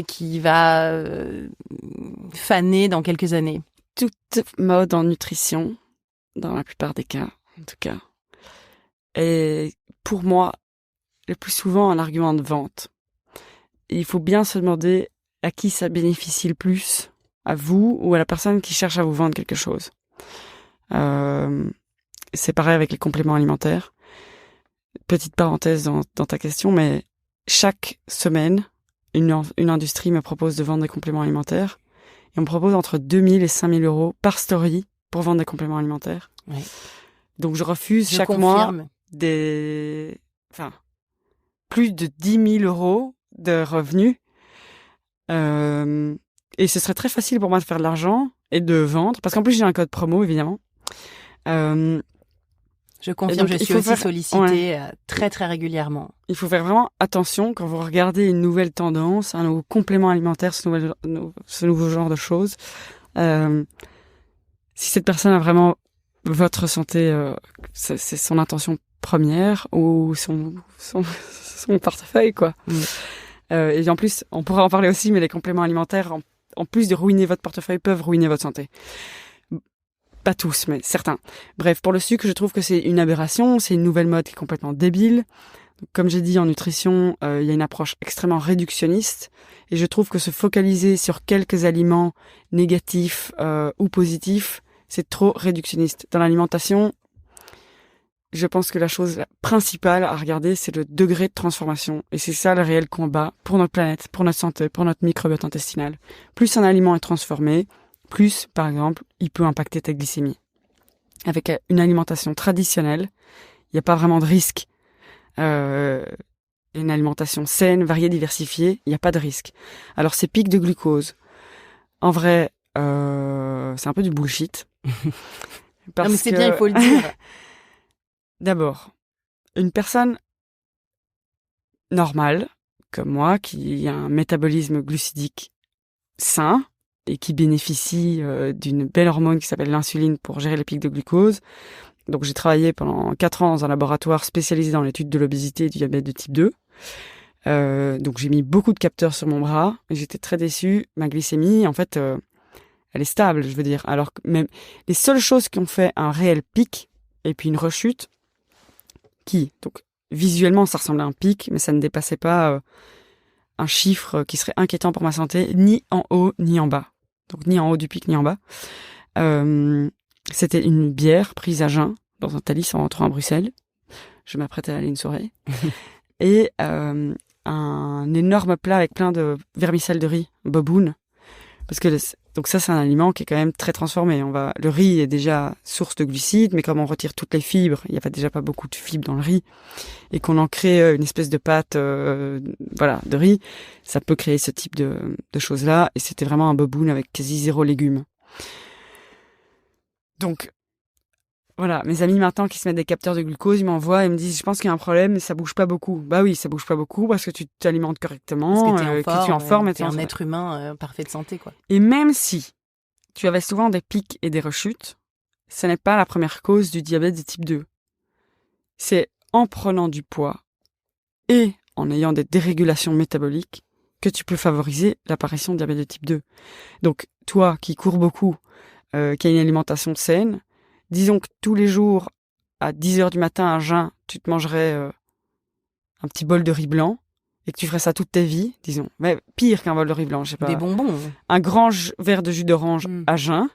qui va faner dans quelques années? Toute mode en nutrition, dans la plupart des cas, en tout cas, est pour moi le plus souvent un argument de vente. Et il faut bien se demander à qui ça bénéficie le plus, à vous ou à la personne qui cherche à vous vendre quelque chose. C'est pareil avec les compléments alimentaires. Petite parenthèse dans ta question, mais chaque semaine, une industrie me propose de vendre des compléments alimentaires et on me propose entre 2000 et 5000 euros par story pour vendre des compléments alimentaires. Ouais. Donc je refuse chaque mois plus de 10 000 euros de revenus. Et ce serait très facile pour moi de faire de l'argent et de vendre, parce qu'en plus j'ai un code promo, évidemment. Je confirme, je suis aussi sollicitée très très régulièrement. Il faut faire vraiment attention quand vous regardez une nouvelle tendance, un nouveau complément alimentaire, ce nouveau genre de choses. Si cette personne a vraiment votre santé, c'est son intention première ou son portefeuille, quoi. Et en plus, on pourra en parler aussi, mais les compléments alimentaires, en plus de ruiner votre portefeuille, peuvent ruiner votre santé. Pas tous, mais certains. Bref, pour le sucre, je trouve que c'est une aberration, c'est une nouvelle mode qui est complètement débile. Comme j'ai dit, en nutrition, il y a une approche extrêmement réductionniste, et je trouve que se focaliser sur quelques aliments négatifs ou positifs, c'est trop réductionniste. Dans l'alimentation, je pense que la chose principale à regarder, c'est le degré de transformation. Et c'est ça le réel combat pour notre planète, pour notre santé, pour notre microbiote intestinal. Plus un aliment est transformé, plus, par exemple, il peut impacter ta glycémie. Avec une alimentation traditionnelle, il n'y a pas vraiment de risque. Une alimentation saine, variée, diversifiée, il n'y a pas de risque. Alors ces pics de glucose, en vrai, c'est un peu du bullshit. Non mais c'est bien, il faut le dire. D'abord, une personne normale, comme moi, qui a un métabolisme glucidique sain et qui bénéficie d'une belle hormone qui s'appelle l'insuline pour gérer les pics de glucose. Donc j'ai travaillé pendant 4 ans dans un laboratoire spécialisé dans l'étude de l'obésité et du diabète de type 2. Donc j'ai mis beaucoup de capteurs sur mon bras et j'étais très déçue. Ma glycémie, en fait, elle est stable, je veux dire. Alors que même les seules choses qui ont fait un réel pic et puis une rechute, donc visuellement ça ressemblait à un pic, mais ça ne dépassait pas un chiffre qui serait inquiétant pour ma santé, ni en haut ni en bas. Donc ni en haut du pic ni en bas. C'était une bière prise à jeun dans un Thalys en rentrant à Bruxelles. Je m'apprêtais à aller à une soirée. Et un énorme plat avec plein de vermicelle de riz, boboon. Parce que donc ça, c'est un aliment qui est quand même très transformé. Le riz est déjà source de glucides, mais comme on retire toutes les fibres, il n'y a déjà pas beaucoup de fibres dans le riz, et qu'on en crée une espèce de pâte, de riz, ça peut créer ce type de choses-là. Et c'était vraiment un boboon avec quasi 0 légumes. Donc, voilà, mes amis maintenant qui se mettent des capteurs de glucose, ils m'envoient et me disent, je pense qu'il y a un problème, mais ça bouge pas beaucoup. Bah oui, ça bouge pas beaucoup parce que tu t'alimentes correctement, que tu es en forme, et tu es un être humain parfait de santé, quoi. Et même si tu avais souvent des pics et des rechutes, ce n'est pas la première cause du diabète de type 2. C'est en prenant du poids et en ayant des dérégulations métaboliques que tu peux favoriser l'apparition de diabète de type 2. Donc, toi qui cours beaucoup, qui a une alimentation saine, disons que tous les jours, à 10h du matin à jeun, tu te mangerais un petit bol de riz blanc et que tu ferais ça toute ta vie, disons. Mais pire qu'un bol de riz blanc, je sais pas. Des bonbons. Un grand verre de jus d'orange à jeun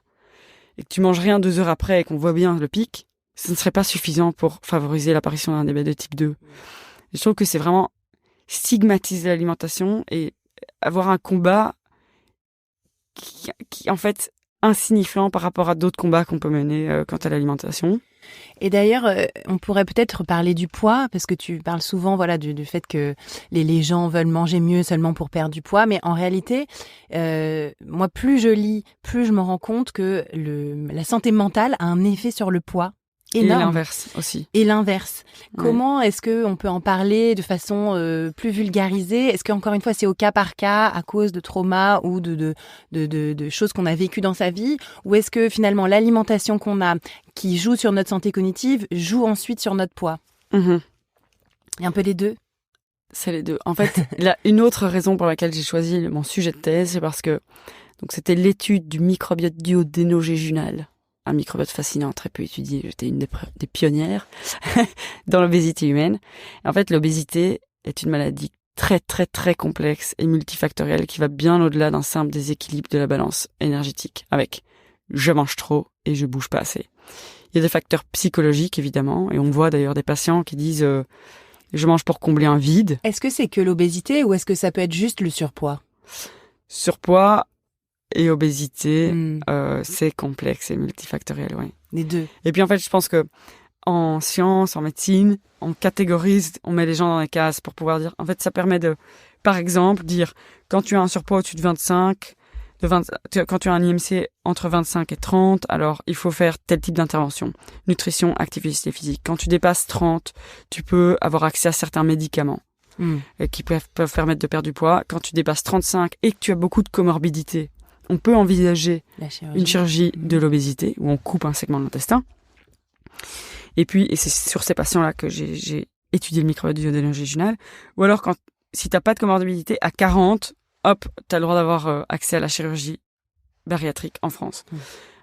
et que tu manges rien 2 heures après et qu'on voit bien le pic, ce ne serait pas suffisant pour favoriser l'apparition d'un diabète de type 2. Je trouve que c'est vraiment stigmatiser l'alimentation et avoir un combat qui en fait, insignifiant par rapport à d'autres combats qu'on peut mener quant à l'alimentation. Et d'ailleurs, on pourrait peut-être parler du poids, parce que tu parles souvent du fait que les gens veulent manger mieux seulement pour perdre du poids. Mais en réalité, moi, plus je lis, plus je me rends compte que la santé mentale a un effet sur le poids énorme. Et l'inverse aussi. Et l'inverse. Ouais. Comment est-ce qu'on peut en parler de façon plus vulgarisée? Est-ce qu'encore une fois, c'est au cas par cas, à cause de traumas ou de choses qu'on a vécues dans sa vie? Ou est-ce que finalement, l'alimentation qu'on a, qui joue sur notre santé cognitive, joue ensuite sur notre poids? Mm-hmm. Et un peu les deux? C'est les deux. En fait, une autre raison pour laquelle j'ai choisi mon sujet de thèse, c'est parce que donc c'était l'étude du microbiote duodénogéjunal. Un microbiote fascinant, très peu étudié. J'étais une des pionnières dans l'obésité humaine. Et en fait, l'obésité est une maladie très, très, très complexe et multifactorielle qui va bien au-delà d'un simple déséquilibre de la balance énergétique avec je mange trop et je bouge pas assez. Il y a des facteurs psychologiques, évidemment, et on voit d'ailleurs des patients qui disent je mange pour combler un vide. Est-ce que c'est que l'obésité ou est-ce que ça peut être juste le surpoids? Surpoids et obésité, c'est complexe et multifactoriel, oui. Les deux. Et puis en fait, je pense que en sciences, en médecine, on catégorise, on met les gens dans des cases pour pouvoir dire. En fait, ça permet de, par exemple, dire quand tu as un surpoids au-dessus de 25, quand tu as un IMC entre 25 et 30, alors il faut faire tel type d'intervention. Nutrition, activité physique. Quand tu dépasses 30, tu peux avoir accès à certains médicaments qui peuvent permettre de perdre du poids. Quand tu dépasses 35 et que tu as beaucoup de comorbidités, on peut envisager une chirurgie de l'obésité où on coupe un segment de l'intestin. Et puis, et c'est sur ces patients-là que j'ai étudié le microbiote duodénogéjunal. Ou alors, si t'as pas de comorbidité, à 40, hop, t'as le droit d'avoir accès à la chirurgie bariatrique en France.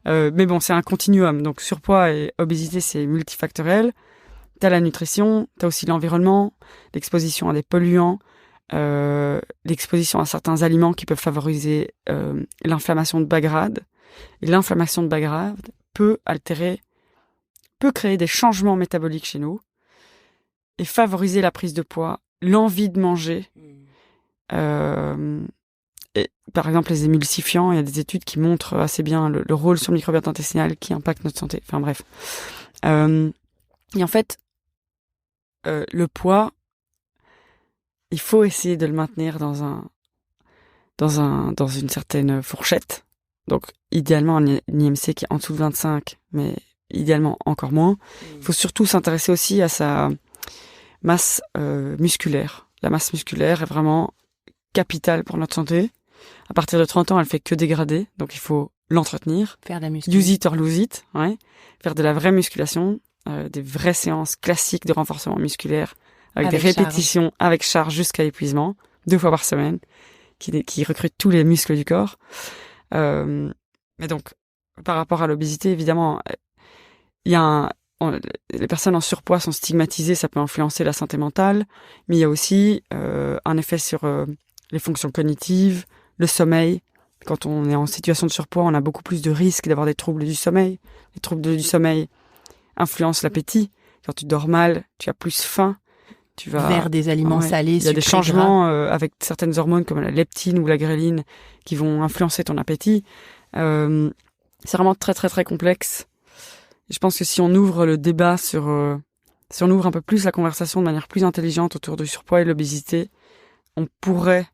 Mais bon, c'est un continuum. Donc, surpoids et obésité, c'est multifactoriel. T'as la nutrition, t'as aussi l'environnement, l'exposition à des polluants, l'exposition à certains aliments qui peuvent favoriser l'inflammation de bas grade. Et l'inflammation de bas grade peut créer des changements métaboliques chez nous et favoriser la prise de poids, l'envie de manger. Et, par exemple, les émulsifiants, il y a des études qui montrent assez bien le rôle sur le microbiote intestinal qui impacte notre santé. Enfin bref. Et en fait, le poids, il faut essayer de le maintenir dans une certaine fourchette. Donc, idéalement, un IMC qui est en dessous de 25, mais idéalement encore moins. Il faut surtout s'intéresser aussi à sa masse musculaire. La masse musculaire est vraiment capitale pour notre santé. À partir de 30 ans, elle fait que dégrader, donc il faut l'entretenir. Faire de la musculation. Use it or lose it, ouais. Faire de la vraie musculation, des vraies séances classiques de renforcement musculaire, avec des répétitions avec charge jusqu'à l'épuisement, 2 fois par semaine, qui recrute tous les muscles du corps. Mais donc, par rapport à l'obésité, évidemment, les personnes en surpoids sont stigmatisées, ça peut influencer la santé mentale, mais il y a aussi un effet sur les fonctions cognitives, le sommeil. Quand on est en situation de surpoids, on a beaucoup plus de risques d'avoir des troubles du sommeil. Les troubles du sommeil influencent l'appétit. Quand tu dors mal, tu as plus faim. Tu vas vers des aliments salés, il y a des changements avec certaines hormones comme la leptine ou la gréline qui vont influencer ton appétit. C'est vraiment très très très complexe. Et je pense que si on ouvre le débat si on ouvre un peu plus la conversation de manière plus intelligente autour du surpoids et de l'obésité, on pourrait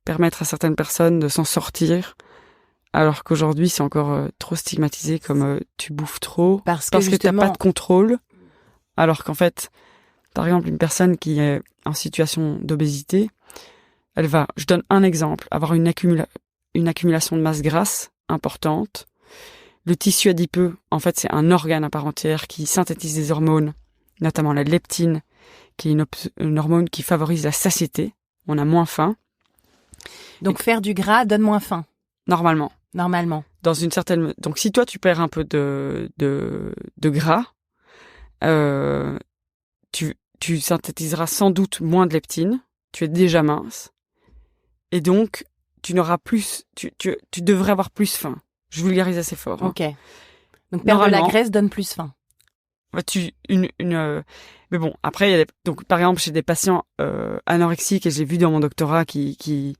permettre à certaines personnes de s'en sortir, alors qu'aujourd'hui c'est encore trop stigmatisé comme tu bouffes trop parce que t'as pas de contrôle, alors qu'en fait, par exemple, une personne qui est en situation d'obésité, elle va, je donne un exemple, avoir une accumulation de masse grasse importante. Le tissu adipeux, en fait, c'est un organe à part entière qui synthétise des hormones, notamment la leptine, qui est une hormone qui favorise la satiété. On a moins faim. Donc faire du gras donne moins faim. Normalement. Dans une certaine. Donc si toi tu perds un peu de gras, tu synthétiseras sans doute moins de leptine. Tu es déjà mince, et donc tu n'auras plus. Tu devrais avoir plus faim. Je vulgarise assez fort. Ok. Donc perdre de la graisse donne plus faim. Mais bon, après, donc par exemple chez des patients anorexiques, et je l'ai vu dans mon doctorat qui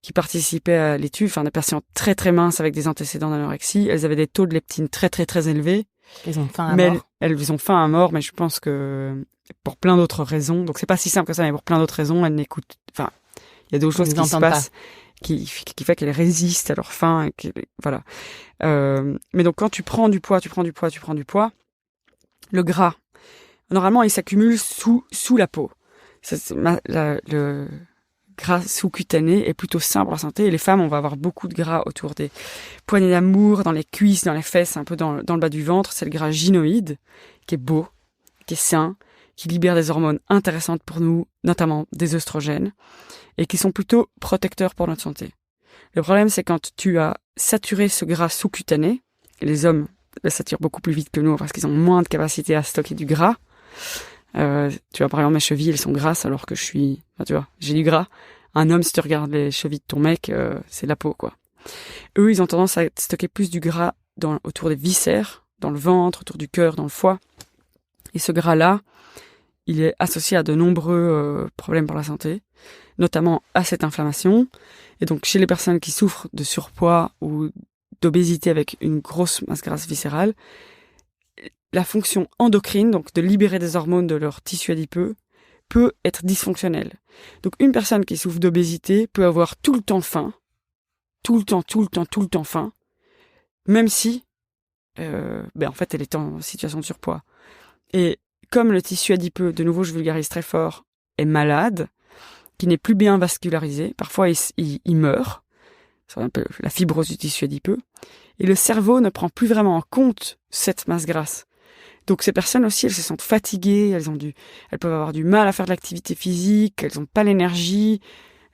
qui participaient à l'étude, enfin des patientes très très minces avec des antécédents d'anorexie, elles avaient des taux de leptine très très très élevés. Elles ont faim à mort. Elles ont faim à mort, mais je pense que pour plein d'autres raisons, donc c'est pas si simple que ça, mais pour plein d'autres raisons, elles n'écoutent. Enfin, il y a d'autres choses qui se passent qui fait qu'elles résistent à leur faim. Voilà. Mais donc quand tu prends du poids, le gras, normalement, il s'accumule sous la peau. Le gras sous-cutané est plutôt sain pour la santé. Et les femmes, on va avoir beaucoup de gras autour des poignées d'amour, dans les cuisses, dans les fesses, un peu dans le bas du ventre. C'est le gras gynoïde, qui est beau, qui est sain, qui libère des hormones intéressantes pour nous, notamment des œstrogènes, et qui sont plutôt protecteurs pour notre santé. Le problème, c'est quand tu as saturé ce gras sous-cutané, et les hommes le saturent beaucoup plus vite que nous parce qu'ils ont moins de capacité à stocker du gras. Tu vois, par exemple, mes chevilles, elles sont grasses alors que tu vois, j'ai du gras. Un homme, si tu regardes les chevilles de ton mec, c'est la peau, quoi. Eux, ils ont tendance à stocker plus du gras autour des viscères, dans le ventre, autour du cœur, dans le foie. Et ce gras-là, il est associé à de nombreux problèmes pour la santé, notamment à cette inflammation. Et donc, chez les personnes qui souffrent de surpoids ou d'obésité avec une grosse masse grasse viscérale, la fonction endocrine, donc de libérer des hormones de leur tissu adipeux, peut être dysfonctionnelle. Donc, une personne qui souffre d'obésité peut avoir tout le temps faim, tout le temps faim, même si, en fait, elle est en situation de surpoids. Et comme le tissu adipeux, de nouveau, je vulgarise très fort, est malade, qui n'est plus bien vascularisé, parfois il meurt, c'est un peu la fibrose du tissu adipeux, et le cerveau ne prend plus vraiment en compte cette masse grasse. Donc ces personnes aussi, elles se sentent fatiguées, elles peuvent avoir du mal à faire de l'activité physique, elles n'ont pas l'énergie,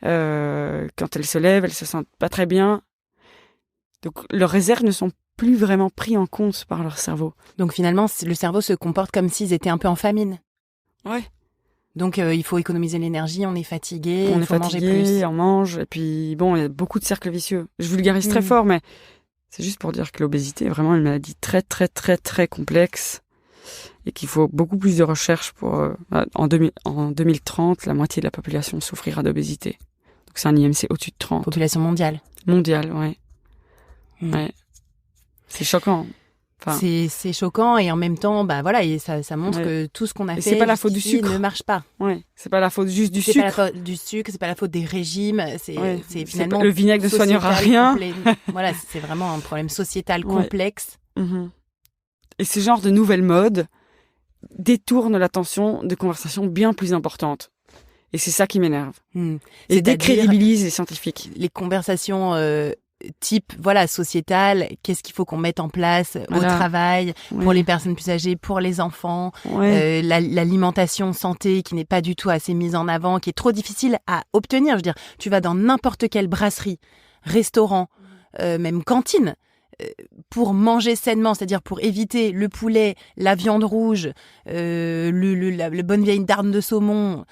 quand elles se lèvent, elles se sentent pas très bien. Donc leurs réserves ne sont plus vraiment prises en compte par leur cerveau. Donc finalement, le cerveau se comporte comme s'ils étaient un peu en famine. Ouais. Donc il faut économiser l'énergie, on est fatigué, on il faut manger plus. On mange, et puis bon, il y a beaucoup de cercles vicieux. Je vulgarise très fort, mais c'est juste pour dire que l'obésité est vraiment une maladie très très très très complexe et qu'il faut beaucoup plus de recherche pour... en 2030, la moitié de la population souffrira d'obésité. Donc c'est un IMC au-dessus de 30. Population mondiale. Mondiale, ouais. Ouais. C'est choquant. Enfin, c'est choquant et en même temps, et ça montre que tout ce qu'on a fait c'est pas la faute du sucre. Ne marche pas. Ouais, c'est pas la faute juste du sucre. C'est pas la faute du sucre, c'est pas la faute des régimes, c'est finalement le vinaigre ne soignera rien. Voilà, c'est vraiment un problème sociétal complexe. Et ce genre de nouvelles modes détourne l'attention de conversations bien plus importantes. Et c'est ça qui m'énerve. Et décrédibilise les scientifiques. Les conversations type sociétal, qu'est-ce qu'il faut qu'on mette en place au travail pour les personnes plus âgées, pour les enfants, l'alimentation santé qui n'est pas du tout assez mise en avant, qui est trop difficile à obtenir. Je veux dire, tu vas dans n'importe quelle brasserie, restaurant, même cantine, pour manger sainement, c'est-à-dire pour éviter le poulet, la viande rouge, la bonne vieille dinde de saumon,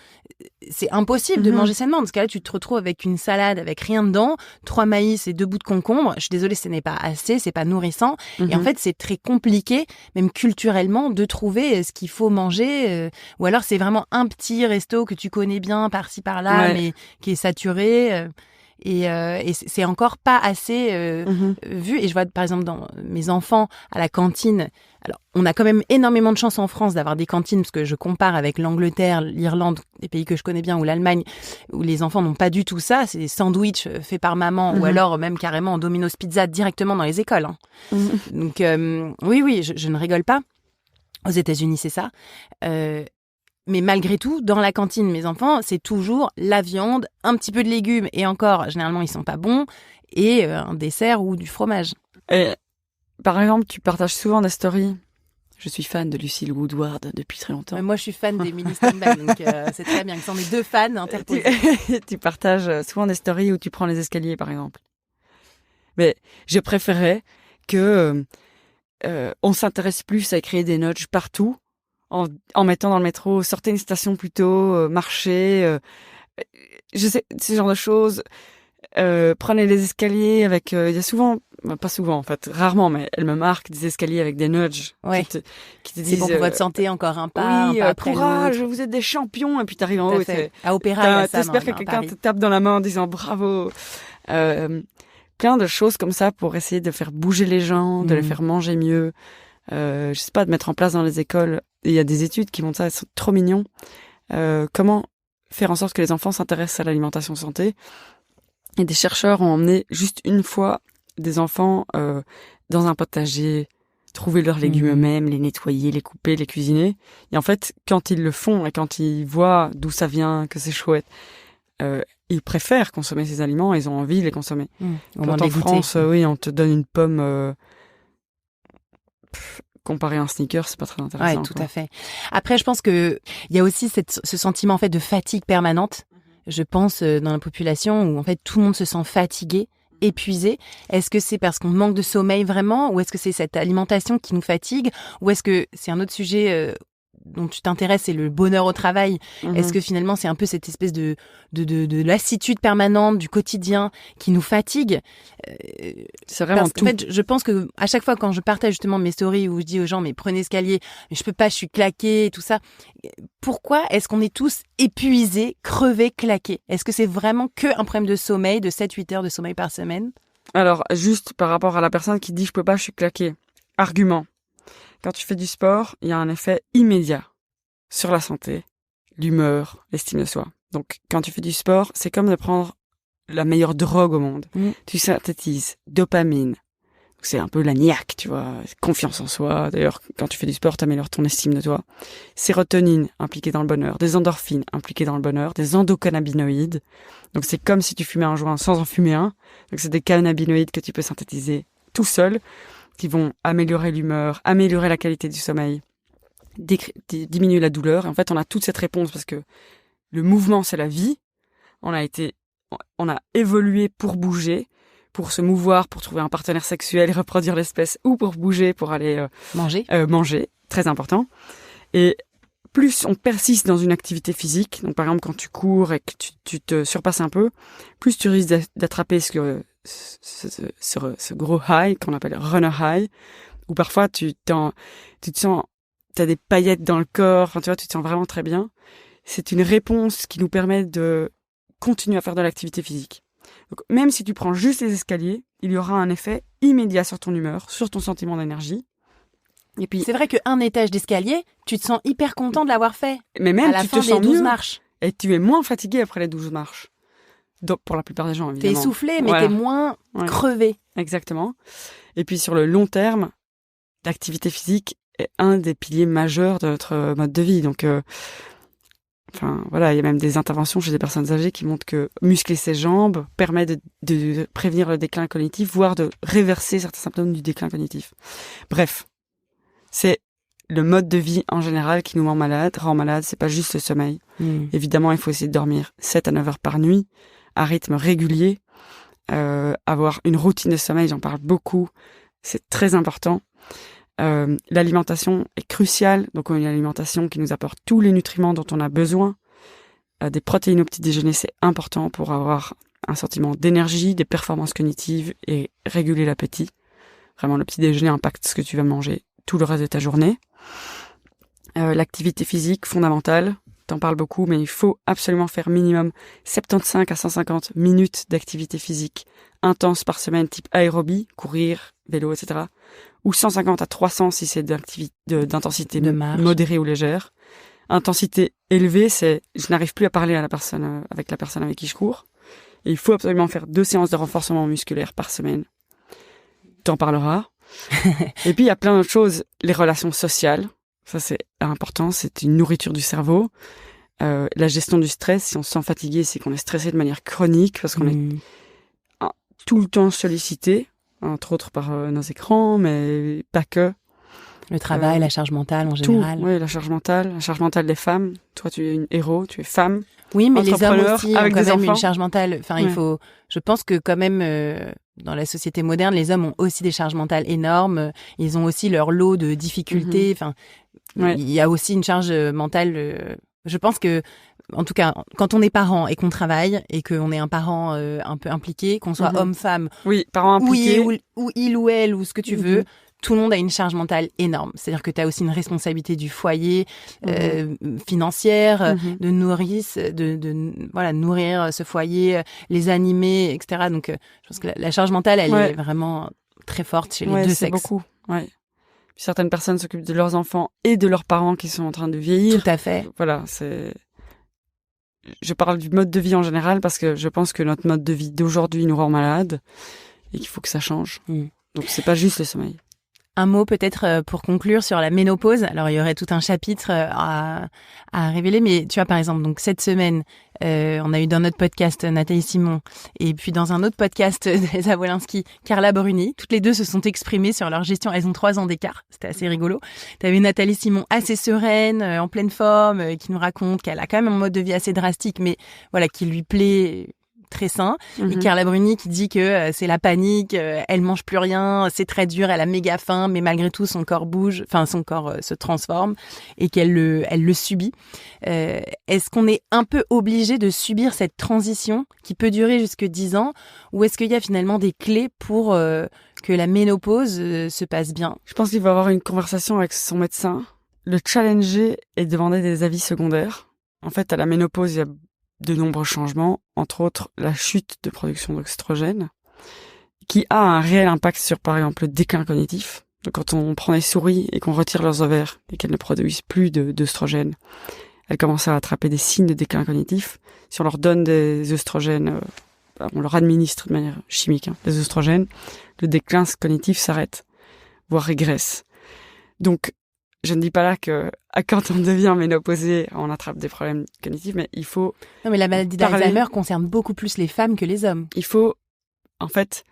c'est impossible de manger sainement. Dans ce cas-là, tu te retrouves avec une salade avec rien dedans, 3 maïs et 2 bouts de concombre. Je suis désolée, ce n'est pas assez, c'est pas nourrissant. Et en fait, c'est très compliqué, même culturellement, de trouver ce qu'il faut manger. Ou alors, c'est vraiment un petit resto que tu connais bien par-ci par-là, mais qui est saturé. Et c'est encore pas assez vu. Et je vois, par exemple, dans mes enfants à la cantine, alors on a quand même énormément de chance en France d'avoir des cantines, parce que je compare avec l'Angleterre, l'Irlande, des pays que je connais bien, ou l'Allemagne, où les enfants n'ont pas du tout ça. C'est des sandwichs faits par maman, ou alors même carrément en Domino's Pizza directement dans les écoles. Donc oui, je ne rigole pas. Aux États-Unis, c'est ça. Mais malgré tout, dans la cantine, mes enfants, c'est toujours la viande, un petit peu de légumes, et encore, généralement, ils sont pas bons, et un dessert ou du fromage. Et, par exemple, tu partages souvent des stories. Je suis fan de Lucille Woodward depuis très longtemps. Mais moi, je suis fan d'Emily Steinbeck, donc c'est très bien. Ce sont mes 2 fans interposés. Tu partages souvent des stories où tu prends les escaliers, par exemple. Mais je préférais que on s'intéresse plus à créer des nudges partout, en mettant dans le métro, sortez une station plus tôt, marchez, je sais, ce genre de choses. Prenez les escaliers avec, il y a souvent, pas souvent en fait, rarement, mais elle me marque des escaliers avec des nudges qui te disent, c'est bon pour votre santé, encore un pas, un pas après courage, l'autre. vous êtes des champions, et puis t'arrives en haut, à Opéra, t'espères que quelqu'un te tape dans la main en disant bravo. Plein de choses comme ça pour essayer de faire bouger les gens, de les faire manger mieux. Je sais pas, de mettre en place dans les écoles. Il y a des études qui montrent ça, elles sont trop mignons. Comment faire en sorte que les enfants s'intéressent à l'alimentation santé. Et des chercheurs ont emmené juste une fois des enfants dans un potager, trouver leurs légumes eux-mêmes, les nettoyer, les couper, les cuisiner. Et en fait, quand ils le font et quand ils voient d'où ça vient, que c'est chouette, ils préfèrent consommer ces aliments, ils ont envie de les consommer. Quand en France, oui, on te donne une pomme, comparé à un sneaker, c'est pas très intéressant. Ouais, tout à fait. Après, je pense que il y a aussi ce sentiment en fait de fatigue permanente. Je pense dans la population où en fait tout le monde se sent fatigué, épuisé. Est-ce que c'est parce qu'on manque de sommeil vraiment, ou est-ce que c'est cette alimentation qui nous fatigue, ou est-ce que c'est un autre sujet dont tu t'intéresses, c'est le bonheur au travail. Est-ce que finalement c'est un peu cette espèce de lassitude permanente du quotidien qui nous fatigue? C'est vraiment tout. En fait, je pense que à chaque fois quand je partage justement mes stories où je dis aux gens mais prenez escalier, mais je peux pas, je suis claquée et tout ça. Pourquoi est-ce qu'on est tous épuisés, crevés, claqués? Est-ce que c'est vraiment que un problème de sommeil, de 7-8 heures de sommeil par semaine? Alors, juste par rapport à la personne qui dit je peux pas, je suis claquée. Argument. Quand tu fais du sport, il y a un effet immédiat sur la santé, l'humeur, l'estime de soi. Donc, quand tu fais du sport, c'est comme de prendre la meilleure drogue au monde. Tu synthétises dopamine. C'est un peu la niaque, tu vois, confiance en soi. D'ailleurs, quand tu fais du sport, t'améliores ton estime de toi. Sérotonine, impliquée dans le bonheur. Des endorphines, impliquées dans le bonheur. Des endocannabinoïdes. Donc, c'est comme si tu fumais un joint sans en fumer un. Donc, c'est des cannabinoïdes que tu peux synthétiser tout seul, qui vont améliorer l'humeur, améliorer la qualité du sommeil, diminuer la douleur. Et en fait, on a toute cette réponse parce que le mouvement, c'est la vie. On a évolué pour bouger, pour se mouvoir, pour trouver un partenaire sexuel, reproduire l'espèce, ou pour bouger, pour aller manger, très important. Et plus on persiste dans une activité physique, donc par exemple quand tu cours et que tu te surpasses un peu, plus tu risques d'attraper ce gros high qu'on appelle runner high, où parfois tu te sens, t'as des paillettes dans le corps, enfin, tu vois, tu te sens vraiment très bien. C'est une réponse qui nous permet de continuer à faire de l'activité physique. Donc, même si tu prends juste les escaliers, il y aura un effet immédiat sur ton humeur, sur ton sentiment d'énergie. Et puis, c'est vrai qu'un étage d'escalier, tu te sens hyper content de l'avoir fait. Mais même, à la tu fin te sens des 12 mieux. marches. Et tu es moins fatigué après les 12 marches. Donc, pour la plupart des gens, évidemment. T'es essoufflé, mais t'es moins crevé. Exactement. Et puis, sur le long terme, l'activité physique est un des piliers majeurs de notre mode de vie. Donc, voilà, il y a même des interventions chez des personnes âgées qui montrent que muscler ses jambes permet de prévenir le déclin cognitif, voire de réverser certains symptômes du déclin cognitif. Bref, c'est le mode de vie en général qui nous rend malade, c'est pas juste le sommeil. Évidemment, il faut essayer de dormir 7 à 9 heures par nuit, à rythme régulier, avoir une routine de sommeil, j'en parle beaucoup, c'est très important. L'alimentation est cruciale, donc une alimentation qui nous apporte tous les nutriments dont on a besoin. Des protéines au petit déjeuner, c'est important pour avoir un sentiment d'énergie, des performances cognitives et réguler l'appétit. Vraiment, le petit déjeuner impacte ce que tu vas manger tout le reste de ta journée. L'activité physique, fondamentale, t'en parles beaucoup, mais il faut absolument faire minimum 75 à 150 minutes d'activité physique intense par semaine, type aérobie, courir, vélo, etc. Ou 150 à 300 si c'est d'intensité modérée ou légère. Intensité élevée, c'est je n'arrive plus à parler à la personne avec la personne avec qui je cours. Et il faut absolument faire 2 séances de renforcement musculaire par semaine. T'en parleras. Et puis il y a plein d'autres choses, les relations sociales. Ça, c'est important, c'est une nourriture du cerveau. La gestion du stress, si on se sent fatigué, c'est qu'on est stressé de manière chronique, parce qu'on est tout le temps sollicité, entre autres par nos écrans, mais pas que. Le travail, la charge mentale en général. Oui, la charge mentale des femmes. Toi, tu es une héros, tu es femme. Oui, mais les hommes aussi ont avec quand des même enfants. une charge mentale. Enfin, il faut. Je pense que quand même, dans la société moderne, les hommes ont aussi des charges mentales énormes. Ils ont aussi leur lot de difficultés. Enfin, il y a aussi une charge mentale. Je pense que, en tout cas, quand on est parent et qu'on travaille et qu'on est un parent un peu impliqué, qu'on soit homme-femme, oui, parent impliqué, ou il ou elle ou ce que tu veux, tout le monde a une charge mentale énorme. C'est-à-dire que tu as aussi une responsabilité du foyer, financière, de nourrice, de nourrir ce foyer, les animer, etc. Donc, je pense que la charge mentale, elle est vraiment très forte chez les deux c'est sexes. Beaucoup, ouais. Certaines personnes s'occupent de leurs enfants et de leurs parents qui sont en train de vieillir. Tout à fait. Voilà, je parle du mode de vie en général parce que je pense que notre mode de vie d'aujourd'hui nous rend malades et qu'il faut que ça change. Donc c'est pas juste le sommeil. Un mot peut-être pour conclure sur la ménopause. Alors il y aurait tout un chapitre à révéler, mais tu vois par exemple donc cette semaine on a eu dans notre podcast Nathalie Simon et puis dans un autre podcast d'Elsa Wolinski, Carla Bruni. Toutes les deux se sont exprimées sur leur gestion. Elles ont 3 ans d'écart. C'était assez rigolo. T'avais Nathalie Simon assez sereine, en pleine forme, qui nous raconte qu'elle a quand même un mode de vie assez drastique, mais voilà qui lui plaît. Très sain. Et Carla Bruni qui dit que c'est la panique, elle mange plus rien, c'est très dur, elle a méga faim, mais malgré tout son corps bouge, enfin son corps se transforme et qu'elle le subit. Est-ce qu'on est un peu obligé de subir cette transition qui peut durer jusque 10 ans ou est-ce qu'il y a finalement des clés pour que la ménopause se passe bien? Je pense qu'il va avoir une conversation avec son médecin, le challenger et demander des avis secondaires. En fait, à la ménopause, il y a de nombreux changements, entre autres la chute de production d'oestrogène, qui a un réel impact sur, par exemple, le déclin cognitif. Donc, quand on prend des souris et qu'on retire leurs ovaires et qu'elles ne produisent plus d'œstrogène, elles commencent à attraper des signes de déclin cognitif. Si on leur donne des œstrogènes, on leur administre de manière chimique des œstrogènes, le déclin cognitif s'arrête, voire régresse. Donc, je ne dis pas là que quand on devient ménopausé, on attrape des problèmes cognitifs, mais il faut... Non, mais la maladie d'Alzheimer concerne beaucoup plus les femmes que les hommes. Il faut, en fait,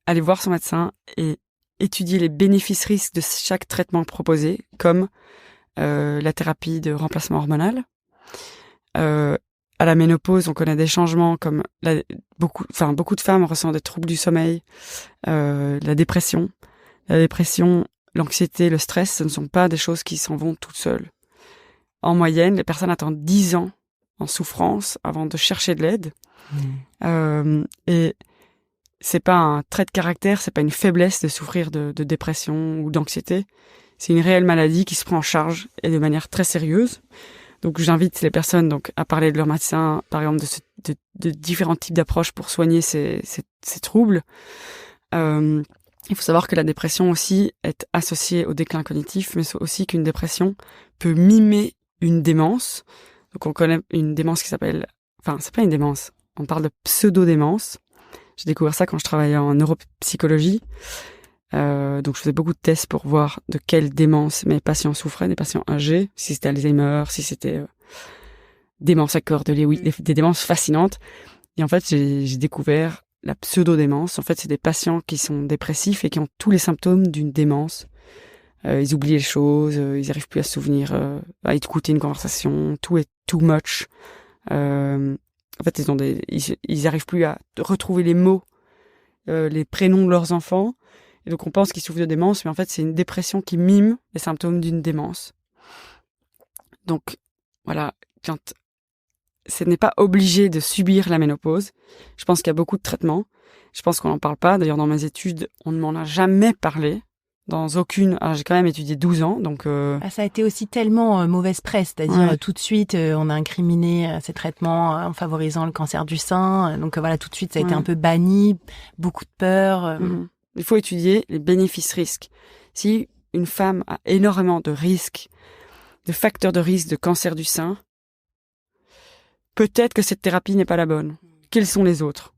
aller voir son médecin et étudier les bénéfices-risques de chaque traitement proposé, comme la thérapie de remplacement hormonal. À la ménopause, on connaît des changements comme beaucoup de femmes ressentent des troubles du sommeil, la dépression. La dépression, l'anxiété, le stress, ce ne sont pas des choses qui s'en vont toutes seules. En moyenne, les personnes attendent 10 ans en souffrance avant de chercher de l'aide. Et c'est pas un trait de caractère, c'est pas une faiblesse de souffrir de dépression ou d'anxiété. C'est une réelle maladie qui se prend en charge et de manière très sérieuse. Donc j'invite les personnes à parler de leur médecin, par exemple de différents types d'approches pour soigner ces troubles. Il faut savoir que la dépression aussi est associée au déclin cognitif, mais aussi qu'une dépression peut mimer une démence. Donc on connaît une démence qui s'appelle... Enfin, c'est pas une démence, on parle de pseudo-démence. J'ai découvert ça quand je travaillais en neuropsychologie. Donc je faisais beaucoup de tests pour voir de quelle démence mes patients souffraient, des patients âgés, si c'était Alzheimer, si c'était démence à cœur de Lewy, des démences fascinantes. Et en fait, j'ai découvert la pseudo-démence. En fait, c'est des patients qui sont dépressifs et qui ont tous les symptômes d'une démence. Ils oublient les choses, ils n'arrivent plus à se souvenir, à écouter une conversation, tout est too much. En fait, ils n'arrivent plus à retrouver les mots, les prénoms de leurs enfants. Et donc, on pense qu'ils souffrent de démence, mais en fait, c'est une dépression qui mime les symptômes d'une démence. Donc, voilà, ce n'est pas obligé de subir la ménopause. Je pense qu'il y a beaucoup de traitements. Je pense qu'on n'en parle pas. D'ailleurs, dans mes études, on ne m'en a jamais parlé. Dans aucune... Alors, j'ai quand même étudié 12 ans, donc... ça a été aussi tellement mauvaise presse, c'est-à-dire tout de suite, on a incriminé ces traitements en favorisant le cancer du sein. Donc voilà, tout de suite, ça a été un peu banni, beaucoup de peur. Il faut étudier les bénéfices-risques. Si une femme a énormément de risques, de facteurs de risque de cancer du sein, peut-être que cette thérapie n'est pas la bonne. Quels sont les autres?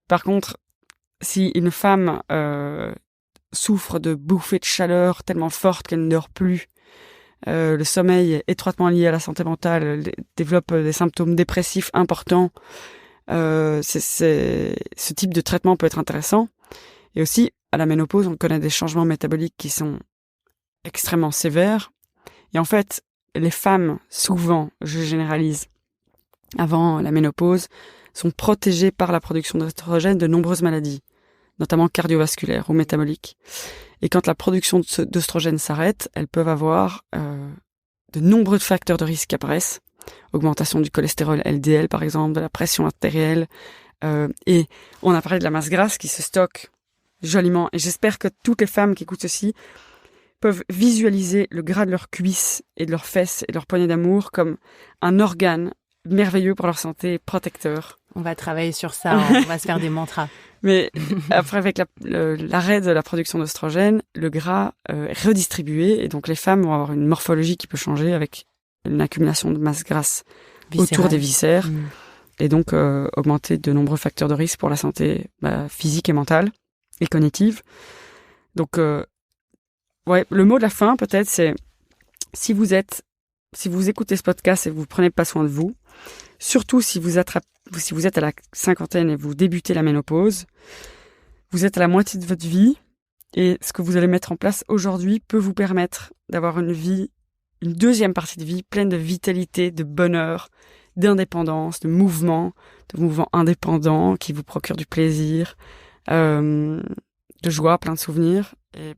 Par contre, si une femme souffre de bouffées de chaleur tellement fortes qu'elle ne dort plus, le sommeil est étroitement lié à la santé mentale, développe des symptômes dépressifs importants, ce type de traitement peut être intéressant. Et aussi, à la ménopause, on connaît des changements métaboliques qui sont extrêmement sévères. Et en fait, les femmes, souvent, je généralise, avant la ménopause, sont protégées par la production d'œstrogène de nombreuses maladies, notamment cardiovasculaires ou métaboliques. Et quand la production d'œstrogène s'arrête, elles peuvent avoir de nombreux facteurs de risque qui apparaissent. Augmentation du cholestérol LDL, par exemple, de la pression artérielle. Et on a parlé de la masse grasse qui se stocke joliment. Et j'espère que toutes les femmes qui écoutent ceci peuvent visualiser le gras de leurs cuisses et de leurs fesses et de leurs poignées d'amour comme un organe merveilleux pour leur santé, protecteur. On va travailler sur ça, on va se faire des mantras. Mais après, avec l'arrêt de la production d'oestrogène, le gras est redistribué et donc les femmes vont avoir une morphologie qui peut changer avec une accumulation de masse grasse autour des viscères et donc augmenter de nombreux facteurs de risque pour la santé physique et mentale et cognitive. Donc, le mot de la fin peut-être, c'est si vous écoutez ce podcast et vous prenez pas soin de vous, surtout si vous êtes à la cinquantaine et vous débutez la ménopause, vous êtes à la moitié de votre vie et ce que vous allez mettre en place aujourd'hui peut vous permettre d'avoir une deuxième partie de vie pleine de vitalité, de bonheur, d'indépendance, de mouvements indépendants qui vous procurent du plaisir, de joie, plein de souvenirs. Et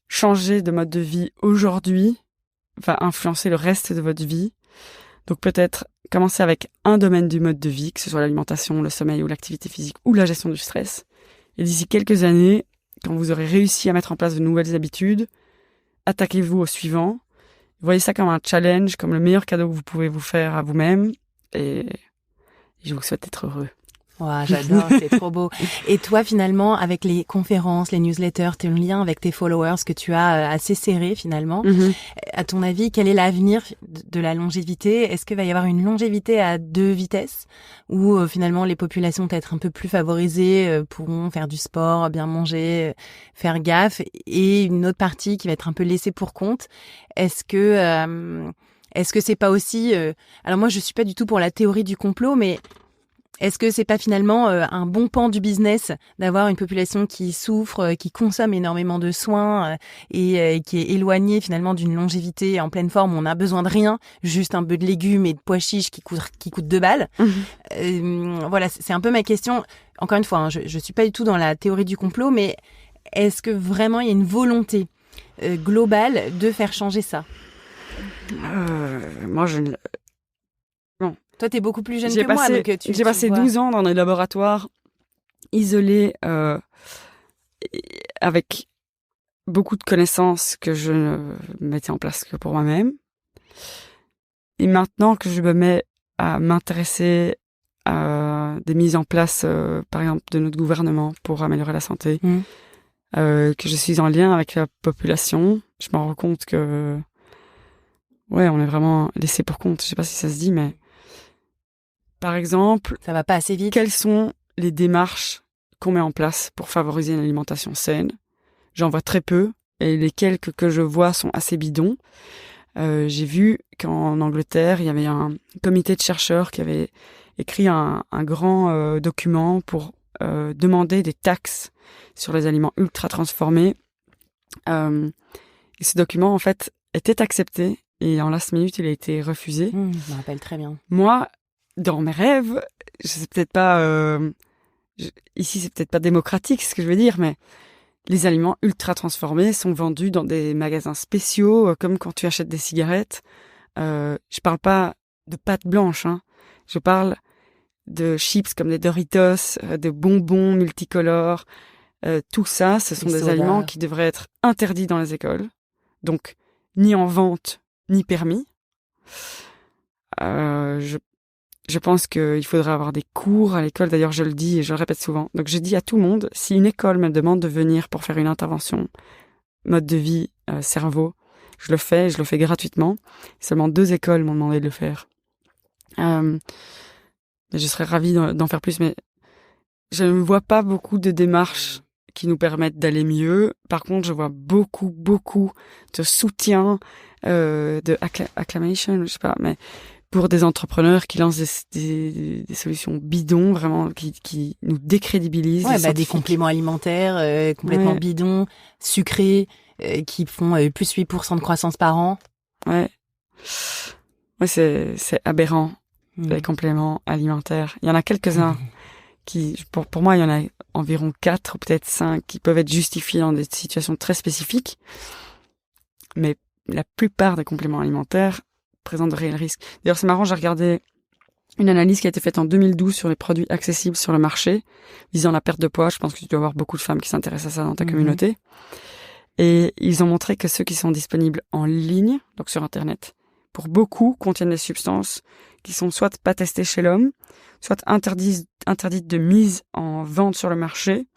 changer de mode de vie aujourd'hui va influencer le reste de votre vie. Donc peut-être commencer avec un domaine du mode de vie, que ce soit l'alimentation, le sommeil ou l'activité physique ou la gestion du stress. Et d'ici quelques années, quand vous aurez réussi à mettre en place de nouvelles habitudes, attaquez-vous au suivant. Voyez ça comme un challenge, comme le meilleur cadeau que vous pouvez vous faire à vous-même. Et je vous souhaite d'être heureux. Wow, j'adore, c'est trop beau. Et toi, finalement, avec les conférences, les newsletters, tes liens avec tes followers que tu as assez serrés, finalement, à ton avis, quel est l'avenir de la longévité? Est-ce qu'il va y avoir une longévité à 2 vitesses où finalement les populations peut-être un peu plus favorisées pourront faire du sport, bien manger, faire gaffe, et une autre partie qui va être un peu laissée pour compte? Est-ce que c'est pas aussi... Alors moi, je suis pas du tout pour la théorie du complot, mais... Est-ce que c'est pas finalement un bon pan du business d'avoir une population qui souffre, qui consomme énormément de soins et qui est éloignée finalement d'une longévité en pleine forme où on n'a besoin de rien, juste un peu de légumes et de pois chiches qui coûtent 2 balles. Voilà, c'est un peu ma question. Encore une fois, je suis pas du tout dans la théorie du complot, mais est-ce que vraiment il y a une volonté globale de faire changer ça? Moi, Toi, t'es beaucoup plus jeune que moi. J'ai passé 12 ans dans des laboratoires isolés avec beaucoup de connaissances que je ne mettais en place que pour moi-même. Et maintenant que je me mets à m'intéresser à des mises en place, par exemple, de notre gouvernement pour améliorer la santé, que je suis en lien avec la population, je me rends compte que on est vraiment laissé pour compte. Je sais pas si ça se dit, mais par exemple, ça va pas assez vite. Quelles sont les démarches qu'on met en place pour favoriser une alimentation saine? J'en vois très peu et les quelques que je vois sont assez bidons. J'ai vu qu'en Angleterre, il y avait un comité de chercheurs qui avait écrit un grand document pour demander des taxes sur les aliments ultra transformés. Et ce document, en fait, était accepté et en last minute, il a été refusé. Je me rappelle très bien. Moi, dans mes rêves, je sais peut-être pas... ici, c'est peut-être pas démocratique, ce que je veux dire, mais les aliments ultra transformés sont vendus dans des magasins spéciaux, comme quand tu achètes des cigarettes. Je parle pas de pâte blanche, hein. Je parle de chips comme des Doritos, de bonbons multicolores. Tout ça, ce sont des aliments qui devraient être interdits dans les écoles. Donc, ni en vente, ni permis. Je pense qu'il faudrait avoir des cours à l'école. D'ailleurs, je le dis et je le répète souvent. Donc, je dis à tout le monde, si une école me demande de venir pour faire une intervention mode de vie, cerveau, je le fais gratuitement. Seulement 2 écoles m'ont demandé de le faire. Je serais ravie d'en faire plus, mais je ne vois pas beaucoup de démarches qui nous permettent d'aller mieux. Par contre, je vois beaucoup de soutien, de acclamation, je sais pas, mais pour des entrepreneurs qui lancent des solutions bidons, vraiment, qui nous décrédibilisent. Des compléments alimentaires complètement bidons, sucrés, qui font plus 8% de croissance par an. Ouais, c'est aberrant, les compléments alimentaires. Il y en a quelques-uns qui, pour moi, il y en a environ 4 ou peut-être 5 qui peuvent être justifiés dans des situations très spécifiques. Mais la plupart des compléments alimentaires présentent de réels risques. D'ailleurs, c'est marrant, j'ai regardé une analyse qui a été faite en 2012 sur les produits accessibles sur le marché, visant la perte de poids. Je pense que tu dois avoir beaucoup de femmes qui s'intéressent à ça dans ta communauté. Et ils ont montré que ceux qui sont disponibles en ligne, donc sur Internet, pour beaucoup contiennent des substances qui sont soit pas testées chez l'homme, soit interdites de mise en vente sur le marché,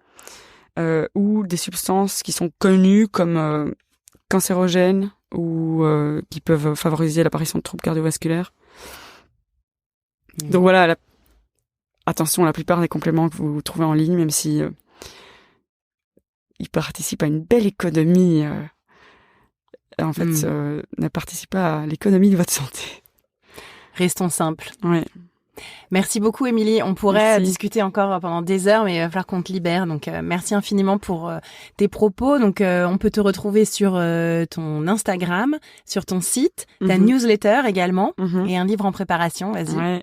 ou des substances qui sont connues comme cancérogènes ou qui peuvent favoriser l'apparition de troubles cardiovasculaires. Donc voilà, attention, la plupart des compléments que vous trouvez en ligne, même si ils participent à une belle économie, en fait, ne participent pas à l'économie de votre santé. Restons simples. Ouais. Merci beaucoup, Émilie. On pourrait discuter encore pendant des heures, mais il va falloir qu'on te libère. Donc, merci infiniment pour tes propos. Donc, on peut te retrouver sur ton Instagram, sur ton site, ta newsletter également, et un livre en préparation. Vas-y.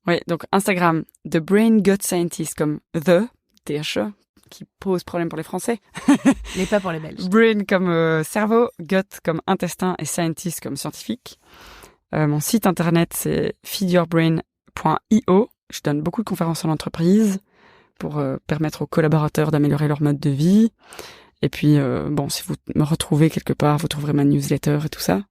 Ouais, donc Instagram, The Brain Gut Scientist, comme The, THE, qui pose problème pour les Français. Mais pas pour les Belges. Brain comme cerveau, gut comme intestin et scientist comme scientifique. Mon site internet, c'est feedyourbrain.io. Je donne beaucoup de conférences en entreprise pour permettre aux collaborateurs d'améliorer leur mode de vie. Et puis, si vous me retrouvez quelque part, vous trouverez ma newsletter et tout ça.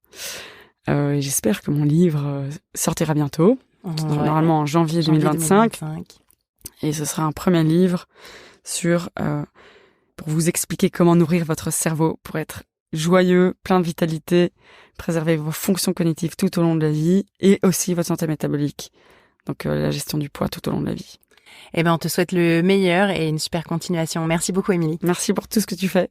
Et j'espère que mon livre sortira bientôt. Normalement en janvier 2025. Et ce sera un premier livre pour vous expliquer comment nourrir votre cerveau pour être joyeux, plein de vitalité, préserver vos fonctions cognitives tout au long de la vie et aussi votre santé métabolique. Donc la gestion du poids tout au long de la vie. Eh ben, on te souhaite le meilleur et une super continuation. Merci beaucoup, Émilie. Merci pour tout ce que tu fais.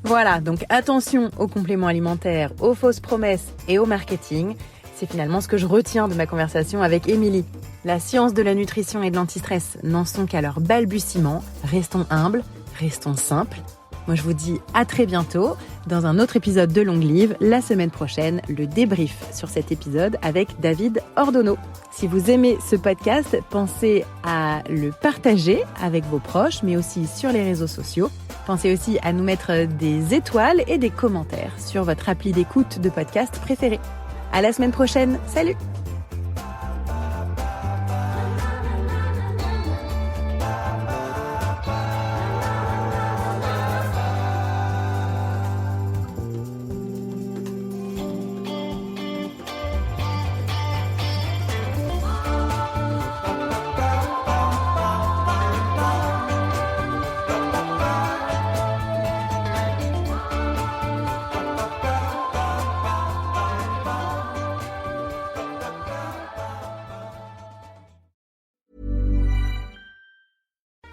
Voilà, donc attention aux compléments alimentaires, aux fausses promesses et au marketing. C'est finalement ce que je retiens de ma conversation avec Émilie. La science de la nutrition et de l'antistress n'en sont qu'à leur balbutiement. Restons humbles, restons simples. Moi, je vous dis à très bientôt dans un autre épisode de Long Live. La semaine prochaine, le débrief sur cet épisode avec David Ordonneau. Si vous aimez ce podcast, pensez à le partager avec vos proches, mais aussi sur les réseaux sociaux. Pensez aussi à nous mettre des étoiles et des commentaires sur votre appli d'écoute de podcast préférée. À la semaine prochaine. Salut!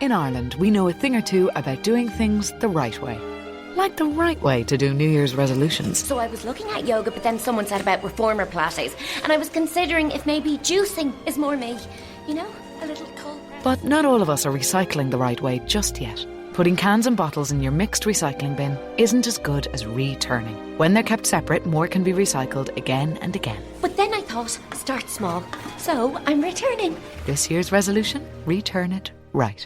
In Ireland, we know a thing or two about doing things the right way. Like the right way to do New Year's resolutions. So I was looking at yoga, but then someone said about reformer Pilates, and I was considering if maybe juicing is more me. You know, a little cold. But not all of us are recycling the right way just yet. Putting cans and bottles in your mixed recycling bin isn't as good as returning. When they're kept separate, more can be recycled again and again. But then I thought, start small. So I'm returning. This year's resolution? Return it right.